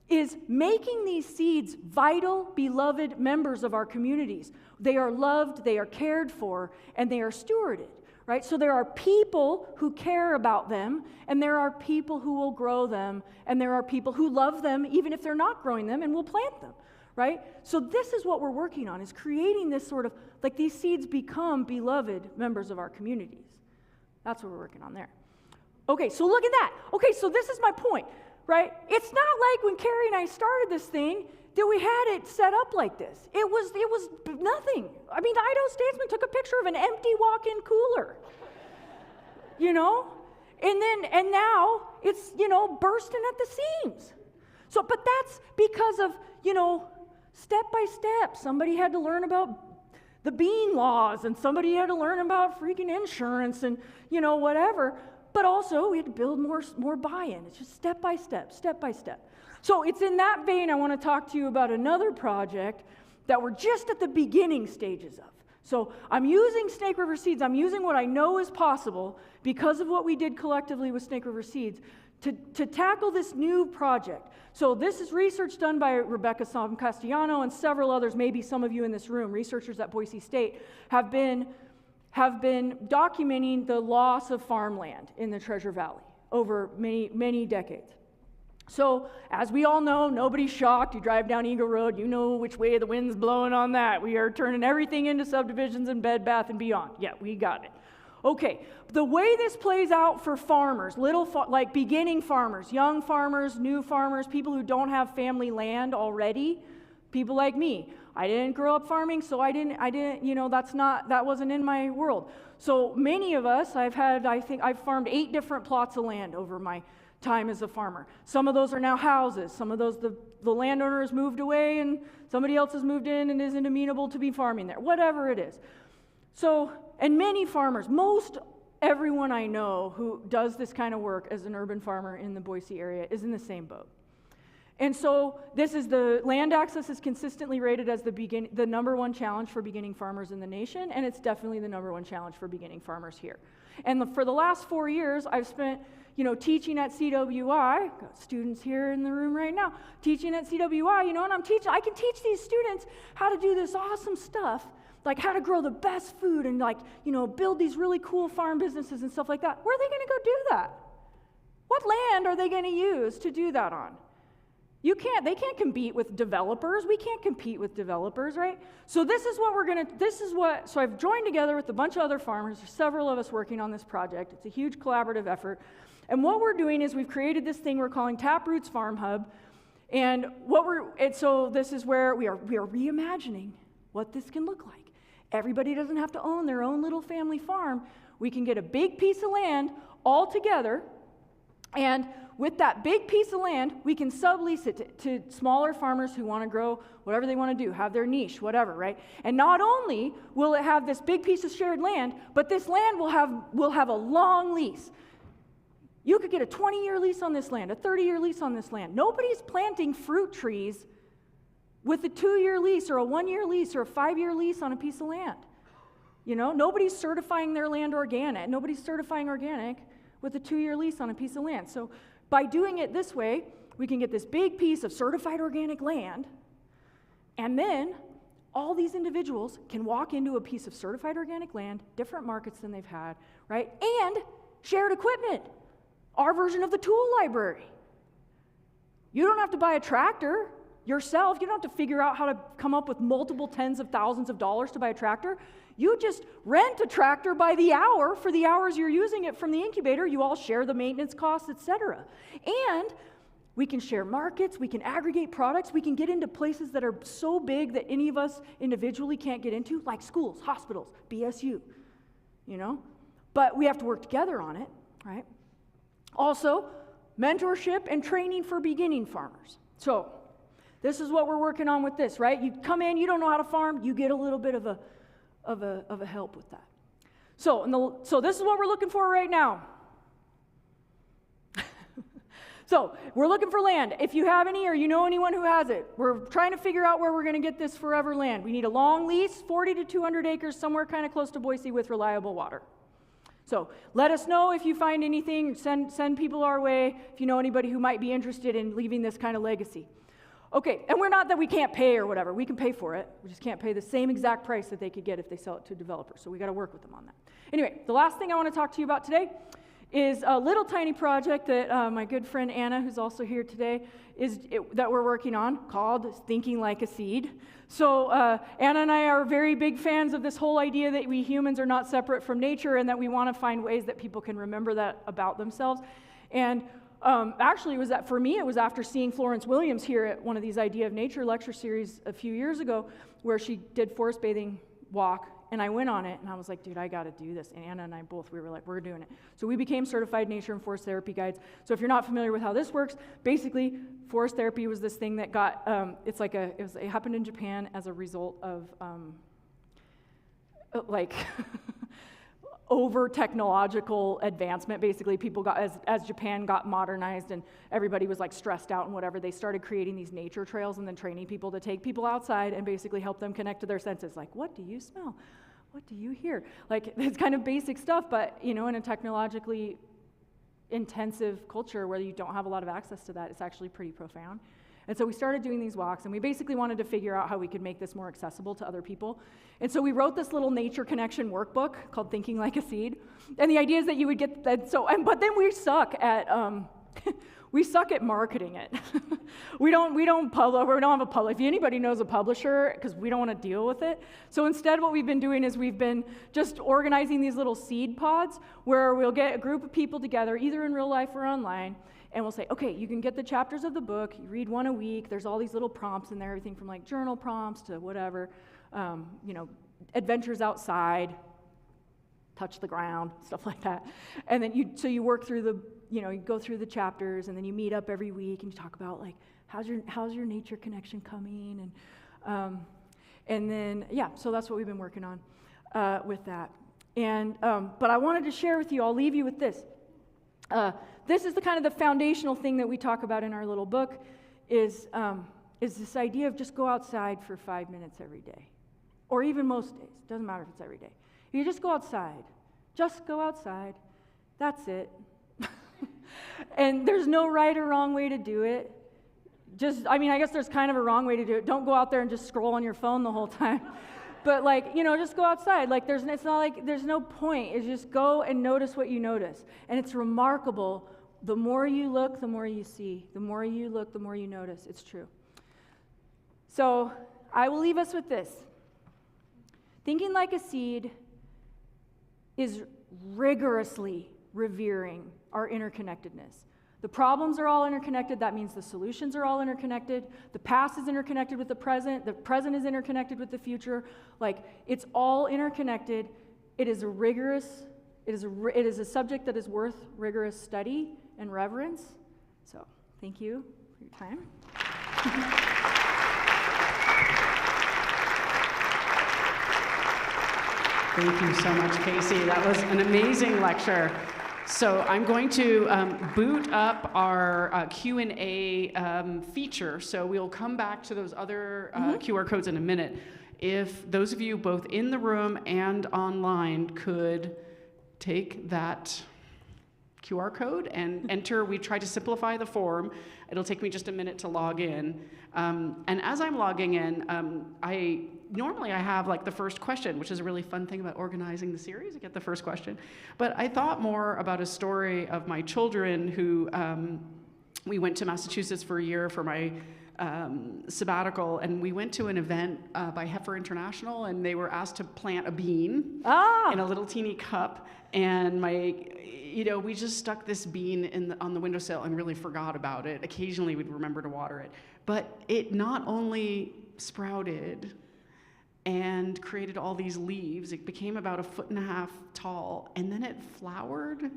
is making these seeds vital, beloved members of our communities. They are loved, they are cared for, and they are stewarded, right? So there are people who care about them, and there are people who will grow them, and there are people who love them even if they're not growing them and will plant them, right? So this is what we're working on, is creating this sort of, like these seeds become beloved members of our communities. That's what we're working on there. Okay, so look at that. Okay, so this is my point, right? It's not like when Carrie and I started this thing that we had it set up like this. It was nothing. I mean, Idaho Statesman took a picture of an empty walk-in cooler, you know? And now it's, bursting at the seams. So, but that's because of, step by step. Somebody had to learn about the bean laws, and somebody had to learn about freaking insurance and, whatever. But also, we had to build more buy-in. It's just step by step, step by step. So it's in that vein I want to talk to you about another project that we're just at the beginning stages of. So I'm using Snake River Seeds. I'm using what I know is possible because of what we did collectively with Snake River Seeds to tackle this new project. So this is research done by Rebecca Castellano and several others, maybe some of you in this room, researchers at Boise State, have been documenting the loss of farmland in the Treasure Valley over many, many decades. So, as we all know, nobody's shocked. You drive down Eagle Road, you know which way the wind's blowing on that. We are turning everything into subdivisions and Bed Bath and Beyond. Yeah, we got it. Okay, the way this plays out for farmers, like beginning farmers, young farmers, new farmers, people who don't have family land already, people like me. I didn't grow up farming, so I didn't, that wasn't in my world. So many of us, I think I've farmed 8 different plots of land over my time as a farmer. Some of those are now houses. Some of those, the landowner has moved away and somebody else has moved in and isn't amenable to be farming there, whatever it is. So, and many farmers, most everyone I know who does this kind of work as an urban farmer in the Boise area is in the same boat. And so this is the land access is consistently rated as the #1 challenge for beginning farmers in the nation, and it's definitely the #1 challenge for beginning farmers here. And for the last 4 years, I've spent, teaching at CWI. Got students here in the room right now, teaching at CWI, and I can teach these students how to do this awesome stuff, like how to grow the best food and build these really cool farm businesses and stuff like that. Where are they going to go do that? What land are they going to use to do that on? They can't compete with developers. We can't compete with developers, right? So so I've joined together with a bunch of other farmers, several of us working on this project. It's a huge collaborative effort. And what we're doing is we've created this thing we're calling Taproots Farm Hub. And so this is where we are reimagining what this can look like. Everybody doesn't have to own their own little family farm. We can get a big piece of land all together, and with that big piece of land, we can sublease it to smaller farmers who want to grow whatever they want to do, have their niche, whatever, right? And not only will it have this big piece of shared land, but this land will have a long lease. You could get a 20-year lease on this land, a 30-year lease on this land. Nobody's planting fruit trees with a 2-year lease or a 1-year lease or a 5-year lease on a piece of land. Nobody's certifying their land organic. Nobody's certifying organic with a 2-year lease on a piece of land. So by doing it this way, we can get this big piece of certified organic land, and then all these individuals can walk into a piece of certified organic land, different markets than they've had, right? And shared equipment, our version of the tool library. You don't have to buy a tractor yourself. You don't have to figure out how to come up with multiple tens of thousands of dollars to buy a tractor. You just rent a tractor by the hour for the hours you're using it from the incubator. You all share the maintenance costs, etc. And we can share markets, we can aggregate products, we can get into places that are so big that any of us individually can't get into, like schools, hospitals, BSU, But we have to work together on it, right? Also, mentorship and training for beginning farmers. So, this is what we're working on with this, right? You come in, you don't know how to farm, you get a little bit of a help with that. So this is what we're looking for right now. So we're looking for land. If you have any or you know anyone who has it, we're trying to figure out where we're going to get this forever land. We need a long lease, 40 to 200 acres, somewhere kind of close to Boise with reliable water. So let us know if you find anything. Send people our way if you know anybody who might be interested in leaving this kind of legacy. Okay, and we're not that we can't pay or whatever. We can pay for it. We just can't pay the same exact price that they could get if they sell it to a developer. So we got to work with them on that. Anyway, the last thing I want to talk to you about today is a little tiny project that my good friend Anna, who's also here today, that we're working on called Thinking Like a Seed. So Anna and I are very big fans of this whole idea that we humans are not separate from nature and that we want to find ways that people can remember that about themselves. And actually, it was after seeing Florence Williams here at one of these Idea of Nature lecture series a few years ago where she did forest bathing walk. And I went on it, and I was like, dude, I got to do this. And Anna and I both, we were like, we're doing it. So we became certified nature and forest therapy guides. So if you're not familiar with how this works, basically, forest therapy was this thing that got, it happened in Japan as a result of, over technological advancement. Basically, people got, as Japan got modernized and everybody was like stressed out and whatever, they started creating these nature trails and then training people to take people outside and basically help them connect to their senses. Like, what do you smell? What do you hear? Like, it's kind of basic stuff, but in a technologically intensive culture where you don't have a lot of access to that, it's actually pretty profound. And so we started doing these walks, and we basically wanted to figure out how we could make this more accessible to other people. And so we wrote this little nature connection workbook called Thinking Like a Seed. And the idea is that you would get that. But then we suck at marketing it. we don't have a public. If anybody knows a publisher, because we don't want to deal with it. So instead, what we've been doing is we've been just organizing these little seed pods where we'll get a group of people together, either in real life or online. And we'll say, okay, you can get the chapters of the book, you read one a week, there's all these little prompts in there, everything from like journal prompts to whatever, adventures outside, touch the ground, stuff like that. And then you work through you go through the chapters, and then you meet up every week and you talk about like, how's your nature connection coming? And then, so that's what we've been working on with that. And, but I wanted to share with you, I'll leave you with this. This is the kind of the foundational thing that we talk about in our little book is this idea of just go outside for 5 minutes every day, or even most days. It doesn't matter if it's every day. You just go outside. Just go outside. That's it. And there's no right or wrong way to do it. I guess there's kind of a wrong way to do it. Don't go out there and just scroll on your phone the whole time. But just go outside. It's not like there's no point. It's just go and notice what you notice. And it's remarkable. The more you look, the more you see. The more you look, the more you notice. It's true. So I will leave us with this. Thinking Like a Seed is rigorously revering our interconnectedness. The problems are all interconnected. That means the solutions are all interconnected. The past is interconnected with the present. The present is interconnected with the future. It's all interconnected. It is a subject that is worth rigorous study and reverence. So, thank you for your time. Thank you so much, Casey. That was an amazing lecture. So I'm going to boot up our Q&A feature. So we'll come back to those other QR codes in a minute. If those of you both in the room and online could take that QR code and enter. We try to simplify the form. It'll take me just a minute to log in. And as I'm logging in, Normally I have the first question, which is a really fun thing about organizing the series. I get the first question. But I thought more about a story of my children who, we went to Massachusetts for a year for my sabbatical, and we went to an event by Heifer International, and they were asked to plant a bean in a little teeny cup. And we just stuck this bean on the windowsill and really forgot about it. Occasionally we'd remember to water it. But it not only sprouted and created all these leaves. It became about 1.5 feet tall, and then it flowered.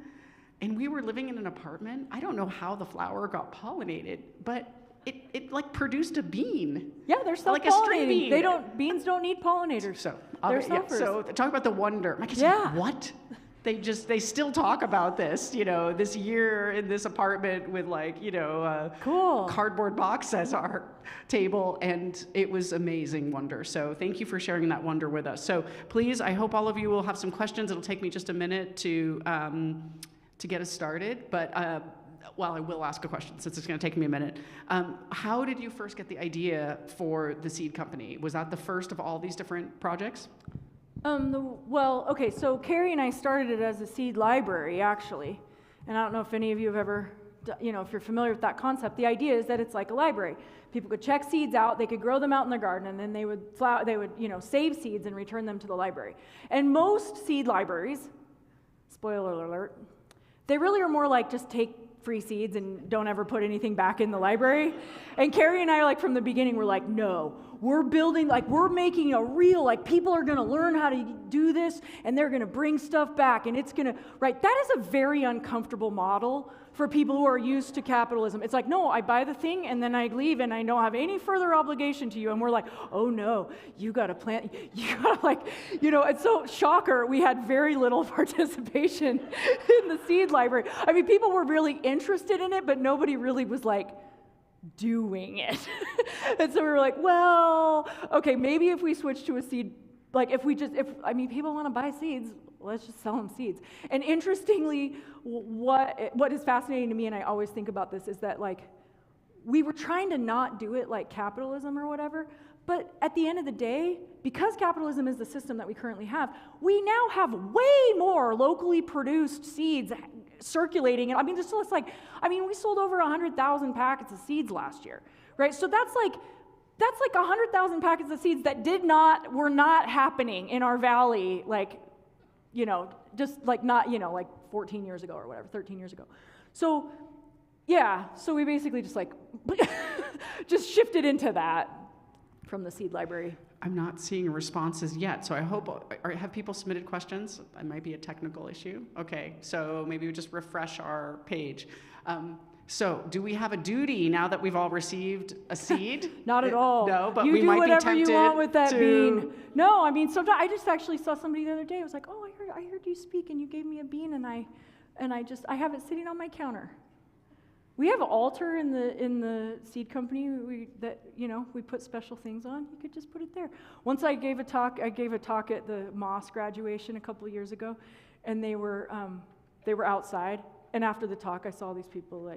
And we were living in an apartment. I don't know how the flower got pollinated, but it like produced a bean. Yeah, they're like a string self-pollinating. bean. Beans don't need pollinators. So they're yeah, selfers. so talk about the wonder. My kids are like, what? They still talk about this, this year in this apartment with Cool. cardboard box as our table, and it was amazing wonder. So thank you for sharing that wonder with us. So please, I hope all of you will have some questions. It'll take me just a minute to get us started, but I will ask a question since it's going to take me a minute. How did you first get the idea for the seed company? Was that the first of all these different projects? So Carrie and I started it as a seed library, actually. And I don't know if any of you have ever, if you're familiar with that concept. The idea is that it's like a library. People could check seeds out, they could grow them out in their garden, and then they would save seeds and return them to the library. And most seed libraries, spoiler alert, they really are more like just take free seeds and don't ever put anything back in the library. And Carrie and I, from the beginning, were like, no, we're building, we're making a real, people are gonna learn how to do this, and they're gonna bring stuff back, and it's gonna, right? That is a very uncomfortable model for people who are used to capitalism. It's like, no, I buy the thing, and then I leave, and I don't have any further obligation to you. And we're like, oh no, you gotta plant, you gotta and so, shocker, we had very little participation in the seed library. I mean, people were really interested in it, but nobody really was doing it. And so we were like, well, okay, maybe if we switch to a seed, people want to buy seeds, let's just sell them seeds. And interestingly, what is fascinating to me, and I always think about this, is that we were trying to not do it like capitalism or whatever, but at the end of the day, because capitalism is the system that we currently have, we now have way more locally produced seeds circulating. And we sold over 100,000 packets of seeds last year, right? So that's 100,000 packets of seeds that were not happening in our valley, 14 years ago or whatever, 13 years ago. So, yeah, so we basically just just shifted into that from the seed library. I'm not seeing responses yet, so I hope, have people submitted questions? It might be a technical issue. Okay, so maybe we just refresh our page. So do we have a duty now that we've all received a seed? Not at all. No, but you we might be tempted you do whatever you want with that to... bean. No, sometimes I just actually saw somebody the other day. I was like, oh, I heard you speak, and you gave me a bean, and I have it sitting on my counter. We have an altar in the seed company we put special things on. You could just put it there. Once I gave a talk at the Moss graduation a couple of years ago, and they were outside. And after the talk, I saw these people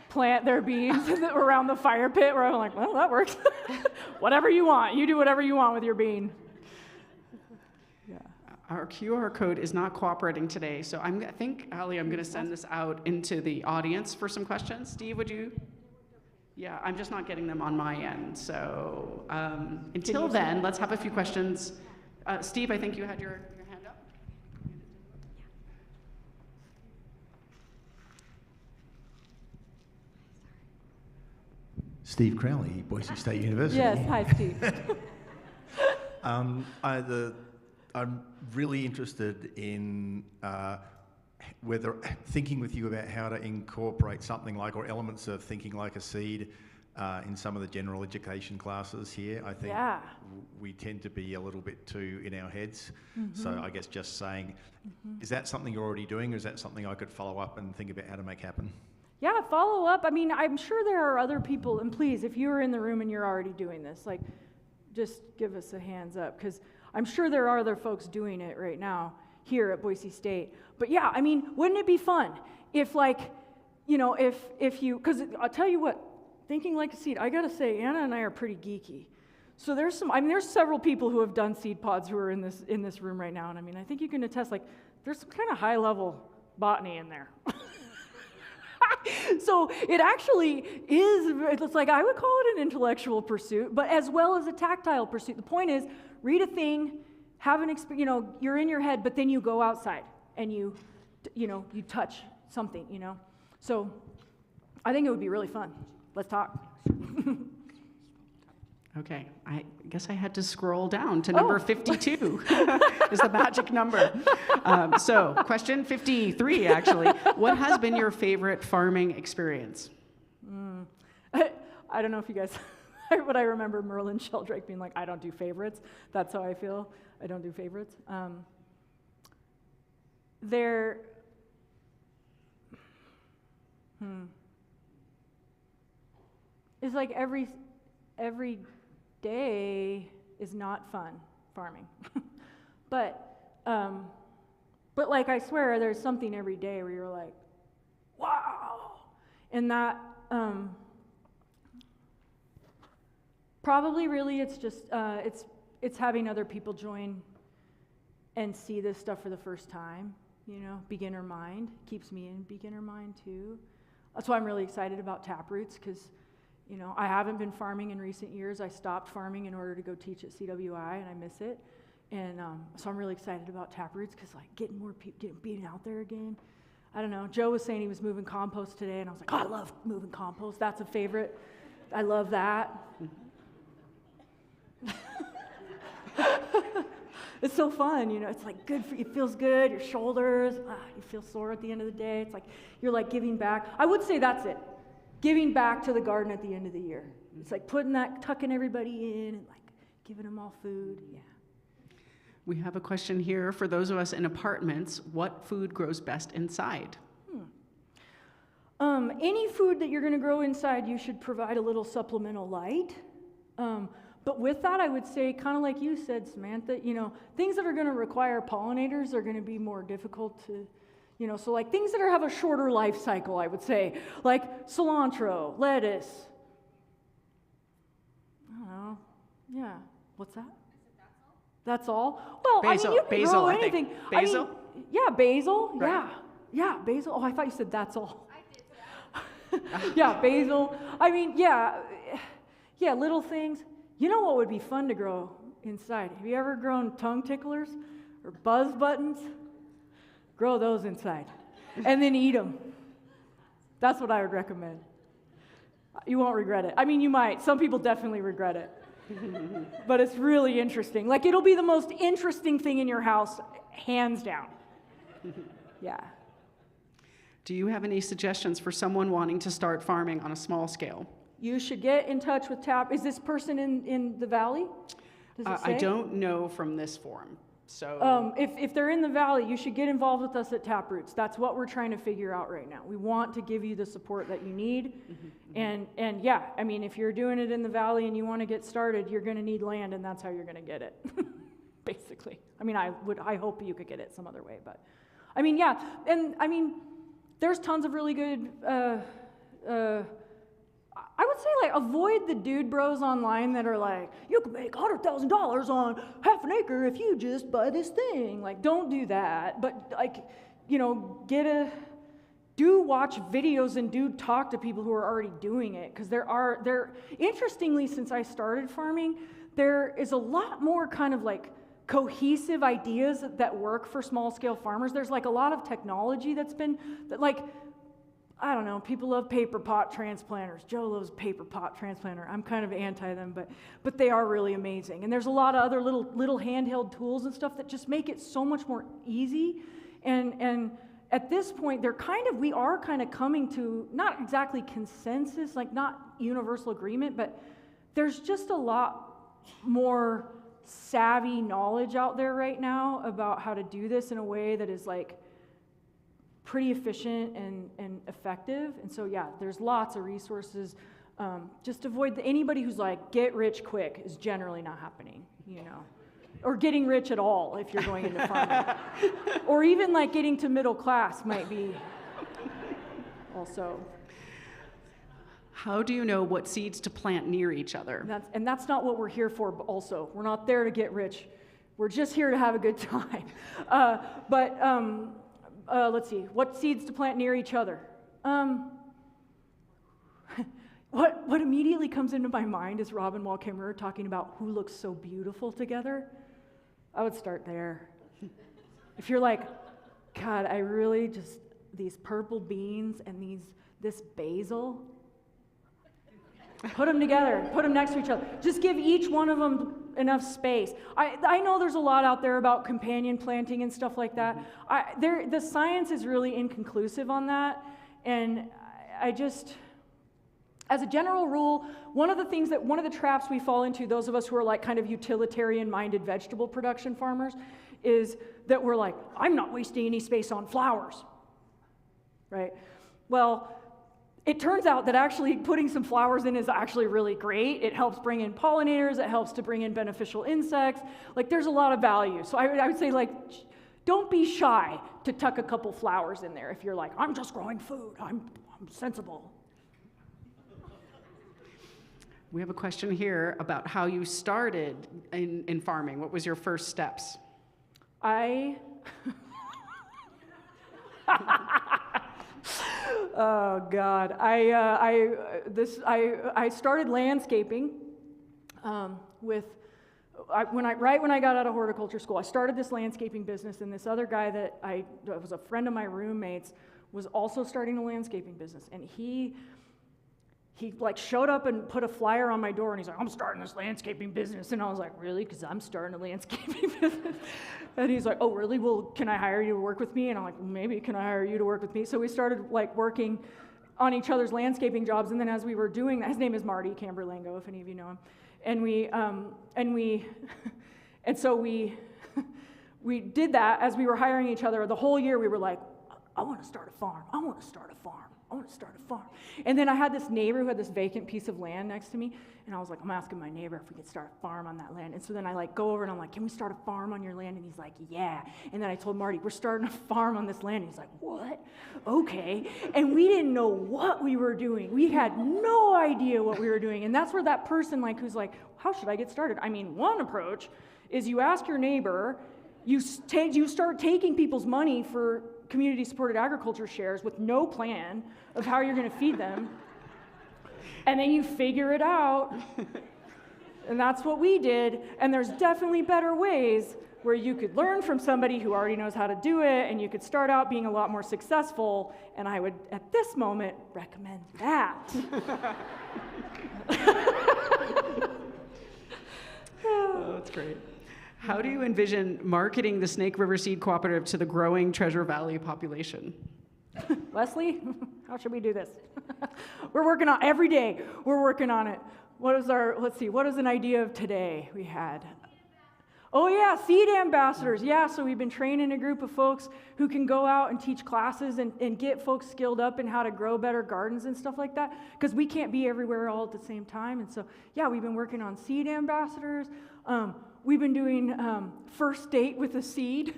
plant their beans around the fire pit. Where I'm like, well, that works. Whatever you want, you do whatever you want with your bean. Our QR code is not cooperating today, so I think, Ali, I'm going to send this out into the audience for some questions. Steve, would you? Yeah, I'm just not getting them on my end. So until then, let's have a few questions. Steve, I think you had your hand up. Steve Crowley, Boise State University. Yes, hi, Steve. I'm really interested in whether thinking with you about how to incorporate something or elements of thinking like a seed in some of the general education classes here. I think we tend to be a little bit too in our heads. Mm-hmm. So I guess just saying, is that something you're already doing, or is that something I could follow up and think about how to make happen? Yeah, follow up. I'm sure there are other people, and please, if you're in the room and you're already doing this, just give us a hands up, because I'm sure there are other folks doing it right now here at Boise State. But yeah, wouldn't it be fun if if you, because I'll tell you what, thinking like a seed, I gotta say, Anna and I are pretty geeky. So there's there's several people who have done seed pods who are in this room right now, and I think you can attest, there's some kind of high level botany in there. So it actually is, it's I would call it an intellectual pursuit, but as well as a tactile pursuit. The point is, read a thing, have an experience, you're in your head, but then you go outside and you touch something, So I think it would be really fun. Let's talk. Okay, I guess I had to scroll down to number 52 is the magic number. So question 53, actually. What has been your favorite farming experience? I don't know if you guys, but I remember Merlin Sheldrake being like, I don't do favorites. That's how I feel. I don't do favorites. It's like every day is not fun farming. But like I swear there's something every day where you're like, wow. And that probably really it's just it's having other people join and see this stuff for the first time, you know, beginner mind. Keeps me in beginner mind too. That's why I'm really excited about Taproots, because you know, I haven't been farming in recent years. I stopped farming in order to go teach at CWI, and I miss it. And so I'm really excited about Taproots, because like getting more people, being out there again. I don't know. Joe was saying he was moving compost today, and I was like, oh, I love moving compost. That's a favorite. I love that. It's so fun, you know. It's like good for you. It feels good. Your shoulders. You feel sore at the end of the day. It's like you're like giving back. I would say that's it. Giving back to the garden at the end of the year. It's like tucking everybody in and like giving them all food. Yeah. We have a question here for those of us in apartments. What food grows best inside? Any food that you're going to grow inside, you should provide a little supplemental light. But with that, I would say, kind of like you said, Samantha, you know, things that are going to require pollinators are going to be more difficult to, you know, so like things that have a shorter life cycle, I would say, like cilantro, lettuce. I don't know. Yeah. What's that? That's all? Well, Basil. I mean, you can grow anything. Basil? I mean, yeah, basil. Right. Yeah, basil. Oh, I thought you said that's all. Yeah, basil. I mean, yeah, little things. You know what would be fun to grow inside? Have you ever grown tongue ticklers or buzz buttons? Grow those inside and then eat them. That's what I would recommend. You won't regret it. I mean, you might. Some people definitely regret it. But it's really interesting. Like, it'll be the most interesting thing in your house, hands down. Yeah. Do you have any suggestions for someone wanting to start farming on a small scale? You should get in touch with Is this person in the valley? Does it say? I don't know from this forum. So if they're in the valley, you should get involved with us at Taproots. That's what we're trying to figure out right now. We want to give you the support that you need. And yeah, I mean, if you're doing it in the valley and you want to get started, you're going to need land, and that's how you're going to get it, basically. I mean, I hope you could get it some other way, but I mean, yeah. And I mean, there's tons of really good, I would say, like, avoid the dude bros online that are like, you can make $100,000 on half an acre if you just buy this thing. Like, don't do that. But, like, you know, do watch videos and do talk to people who are already doing it. Because interestingly, since I started farming, there is a lot more kind of like cohesive ideas that work for small scale farmers. There's like a lot of technology that like, I don't know, people love paper pot transplanters. Joe loves paper pot transplanter. I'm kind of anti them, but they are really amazing. And there's a lot of other little handheld tools and stuff that just make it so much more easy. And at this point, we are kind of coming to not exactly consensus, like not universal agreement, but there's just a lot more savvy knowledge out there right now about how to do this in a way that is like pretty efficient and effective. And so, yeah, there's lots of resources. Just avoid anybody who's like, get rich quick is generally not happening, you know, or getting rich at all if you're going into farming. Or even like getting to middle class might be also. How do you know what seeds to plant near each other? That's not what we're here for also. We're not there to get rich. We're just here to have a good time. Let's see, what seeds to plant near each other? What immediately comes into my mind is Robin Wall Kimmerer talking about who looks so beautiful together. I would start there. If you're like, God, I really just, these purple beans and this basil, put them together, put them next to each other. Just give each one of them enough space. I know there's a lot out there about companion planting and stuff like that. the science is really inconclusive on that, and As a general rule, one of the traps we fall into, those of us who are like kind of utilitarian-minded vegetable production farmers, is that we're like, I'm not wasting any space on flowers, right? Well, it turns out that actually putting some flowers in is actually really great. It helps bring in pollinators, it helps to bring in beneficial insects. Like, there's a lot of value. So I would say, like, don't be shy to tuck a couple flowers in there if you're like, I'm just growing food, I'm sensible. We have a question here about how you started in farming. What was your first steps? Oh God! I started landscaping right when I got out of horticulture school. I started this landscaping business, and this other guy that was a friend of my roommate's was also starting a landscaping business, and he like showed up and put a flyer on my door, and he's like, I'm starting this landscaping business. And I was like, really? Because I'm starting a landscaping business. And he's like, oh, really? Well, can I hire you to work with me? And I'm like, well, maybe, can I hire you to work with me? So we started like working on each other's landscaping jobs. And then as we were doing that, his name is Marty Camberlango, if any of you know him. And so we did that as we were hiring each other. The whole year we were like, I want to start a farm. I want to start a farm. I want to start a farm. And then I had this neighbor who had this vacant piece of land next to me, and I was like, I'm asking my neighbor if we could start a farm on that land. And so then I like go over and I'm like, can we start a farm on your land? And he's like, yeah. And then I told Marty, we're starting a farm on this land. And he's like, what? Okay. And we didn't know what we were doing. We had no idea what we were doing. And that's where that person like who's like, how should I get started? I mean, one approach is you ask your neighbor, you start taking people's money for community-supported agriculture shares with no plan of how you're going to feed them, and then you figure it out, and that's what we did. And there's definitely better ways where you could learn from somebody who already knows how to do it, and you could start out being a lot more successful, and I would, at this moment, recommend that. Oh, that's great. How do you envision marketing the Snake River Seed Cooperative to the growing Treasure Valley population? Leslie, how should we do this? We're working on every day. We're working on it. What is an idea of today we had? Oh yeah, seed ambassadors. Yeah, so we've been training a group of folks who can go out and teach classes and get folks skilled up in how to grow better gardens and stuff like that, because we can't be everywhere all at the same time. And so, yeah, we've been working on seed ambassadors. We've been doing first date with a seed.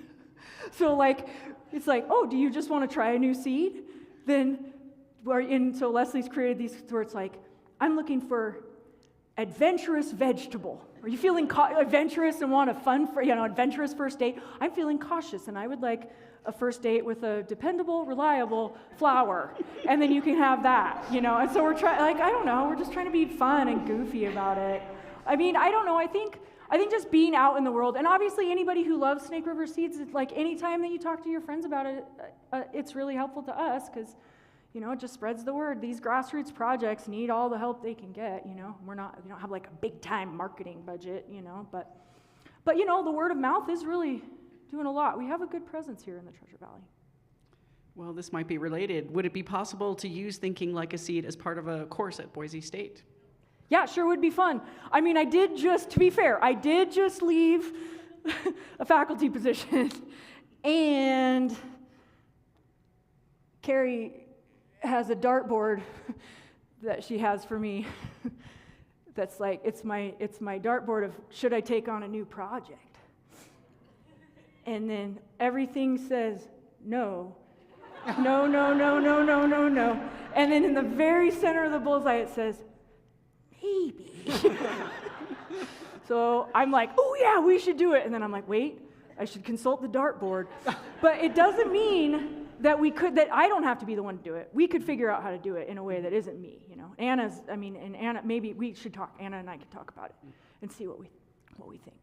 So like, it's like, oh, do you just want to try a new seed? So Leslie's created these where it's like, I'm looking for adventurous vegetable. Are you feeling adventurous and want a adventurous first date? I'm feeling cautious, and I would like a first date with a dependable, reliable flower, and then you can have that, And so we're we're just trying to be fun and goofy about it. I mean, I don't know. I think just being out in the world, and obviously anybody who loves Snake River Seeds, it's like anytime that you talk to your friends about it, it's really helpful to us because, it just spreads the word. These grassroots projects need all the help they can get, we don't have like a big time marketing budget, but the word of mouth is really doing a lot. We have a good presence here in the Treasure Valley. Well, this might be related. Would it be possible to use Thinking Like a Seed as part of a course at Boise State? Yeah, sure would be fun. I mean, to be fair, I did just leave a faculty position, and Carrie has a dartboard that she has for me that's like, it's my dartboard of, should I take on a new project? And then everything says no. No, no, no, no, no, no, no. And then in the very center of the bullseye, it says, maybe. So I'm like, oh yeah, we should do it. And then I'm like, wait, I should consult the dartboard. But it doesn't mean that I don't have to be the one to do it. We could figure out how to do it in a way that isn't me, Anna, maybe we should talk, Anna and I could talk about it and see what we think.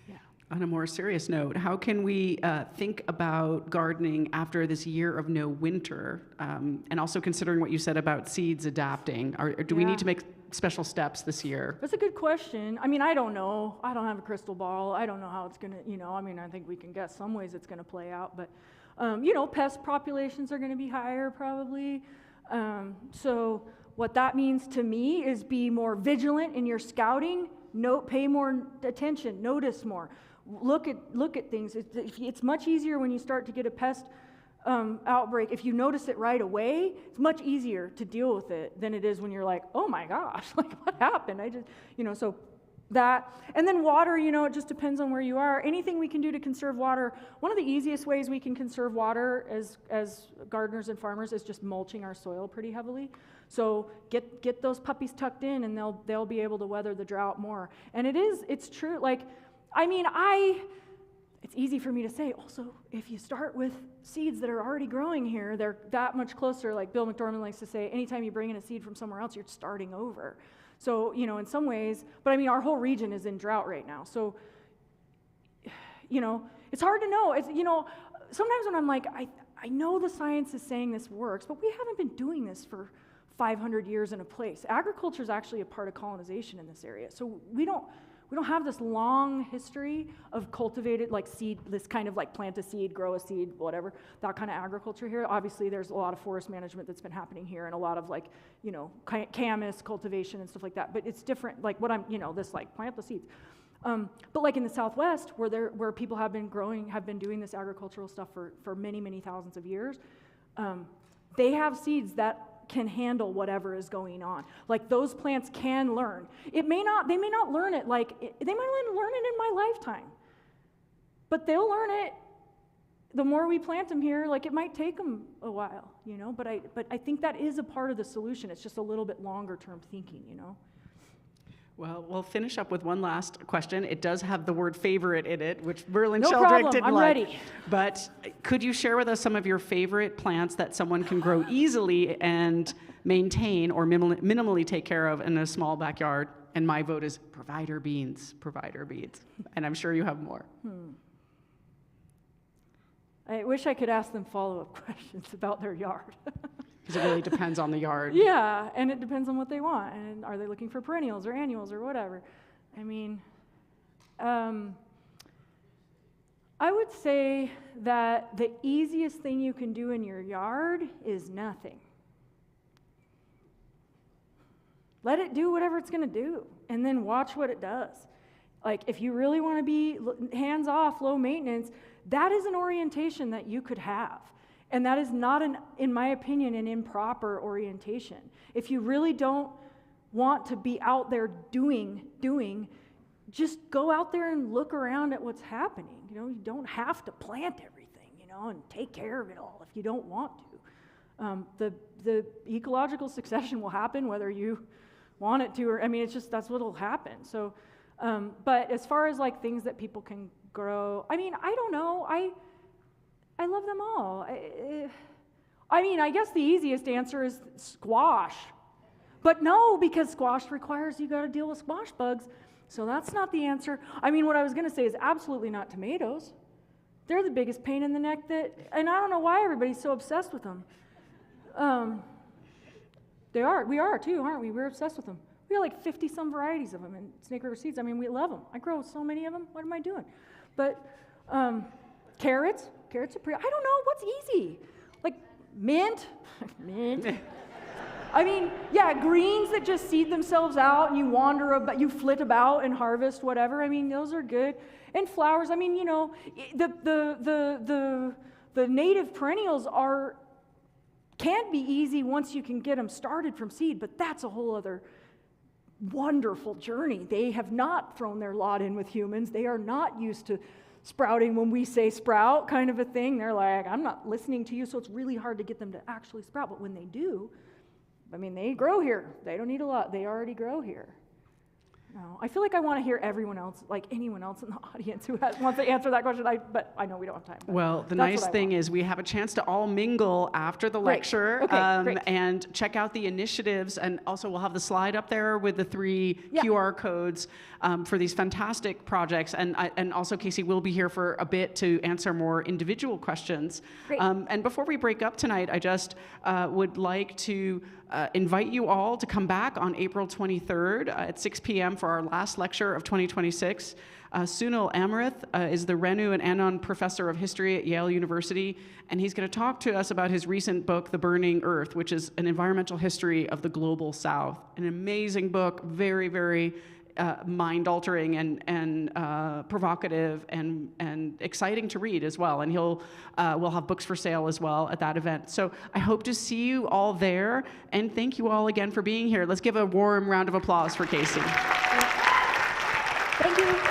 Yeah. On a more serious note, how can we think about gardening after this year of no winter? And also considering what you said about seeds adapting, do we need to make special steps this year? That's a good question. I mean, I don't know. I don't have a crystal ball. I don't know how it's going to, I think we can guess some ways it's going to play out. But, pest populations are going to be higher probably. So what that means to me is be more vigilant in your scouting, pay more attention, notice more, look at things. It's much easier when you start to get a pest outbreak. If you notice it right away, it's much easier to deal with it than it is when you're like, oh my gosh, like what happened? So that. And then water, it just depends on where you are. Anything we can do to conserve water. One of the easiest ways we can conserve water as gardeners and farmers is just mulching our soil pretty heavily. So get those puppies tucked in, and they'll be able to weather the drought more. And it's true. It's easy for me to say. Also, if you start with seeds that are already growing here, they're that much closer. Like Bill McDormand likes to say, anytime you bring in a seed from somewhere else, you're starting over. So, in some ways, but our whole region is in drought right now. So, it's hard to know. Sometimes when I'm like, I know the science is saying this works, but we haven't been doing this for 500 years in a place. Agriculture is actually a part of colonization in this area. So we don't have this long history of cultivated seed, this kind of plant a seed, grow a seed, whatever, that kind of agriculture here. Obviously, there's a lot of forest management that's been happening here, and a lot of camas cultivation and stuff like that. But it's different. This plant the seeds. But in the Southwest, where people have been doing this agricultural stuff for many, many thousands of years, they have seeds that can handle whatever is going on. Those plants can learn. They may not learn it they might learn it in my lifetime, but they'll learn it. The more we plant them here, it might take them a while, but I think that is a part of the solution. It's just a little bit longer term thinking, Well, we'll finish up with one last question. It does have the word favorite in it, which Merlin No Sheldrake problem. didn't I'm like. ready. But could you share with us some of your favorite plants that someone can grow easily and maintain or minimally take care of in a small backyard? And my vote is provider beans. And I'm sure you have more. I wish I could ask them follow-up questions about their yard. Because it really depends on the yard. Yeah, and it depends on what they want. And are they looking for perennials or annuals or whatever? I would say that the easiest thing you can do in your yard is nothing. Let it do whatever it's going to do, and then watch what it does. If you really want to be hands-off, low maintenance, that is an orientation that you could have. And that is not, in my opinion, an improper orientation. If you really don't want to be out there doing, just go out there and look around at what's happening. You don't have to plant everything, and take care of it all if you don't want to. The ecological succession will happen whether you want it to, or that's what'll happen. So, but as far as things that people can grow, I don't know. I love them all. I guess the easiest answer is squash. But no, because squash requires you got to deal with squash bugs. So that's not the answer. What I was going to say is absolutely not tomatoes. They're the biggest pain in the neck and I don't know why everybody's so obsessed with them. They are. We are too, aren't we? We're obsessed with them. We have 50-some varieties of them in Snake River Seeds. We love them. I grow so many of them. What am I doing? But carrots are pretty, I don't know, what's easy? Mint. Greens that just seed themselves out and you wander about, you flit about and harvest whatever. Those are good. And flowers, the native perennials can be easy once you can get them started from seed, but that's a whole other wonderful journey. They have not thrown their lot in with humans. They are not used to sprouting when we say sprout kind of a thing. They're like, I'm not listening to you, so it's really hard to get them to actually sprout. But when they do, they grow here. They don't need a lot. They already grow here. No, I feel like I want to hear everyone else, anyone else in the audience who wants to answer that question, but I know we don't have time. Well, the nice thing is we have a chance to all mingle after the lecture. Okay, great. And check out the initiatives, and also we'll have the slide up there with the 3 QR codes for these fantastic projects. And also Casey will be here for a bit to answer more individual questions. Great. And before we break up tonight, I just would like to invite you all to come back on April 23rd at 6 p.m. for our last lecture of 2026. Sunil Amrith is the Renu and Anand Professor of History at Yale University, and he's going to talk to us about his recent book, The Burning Earth, which is an environmental history of the global South. An amazing book, very, very mind-altering and provocative and exciting to read as well. And we'll have books for sale as well at that event. So I hope to see you all there, and thank you all again for being here. Let's give a warm round of applause for Casey. Thank you.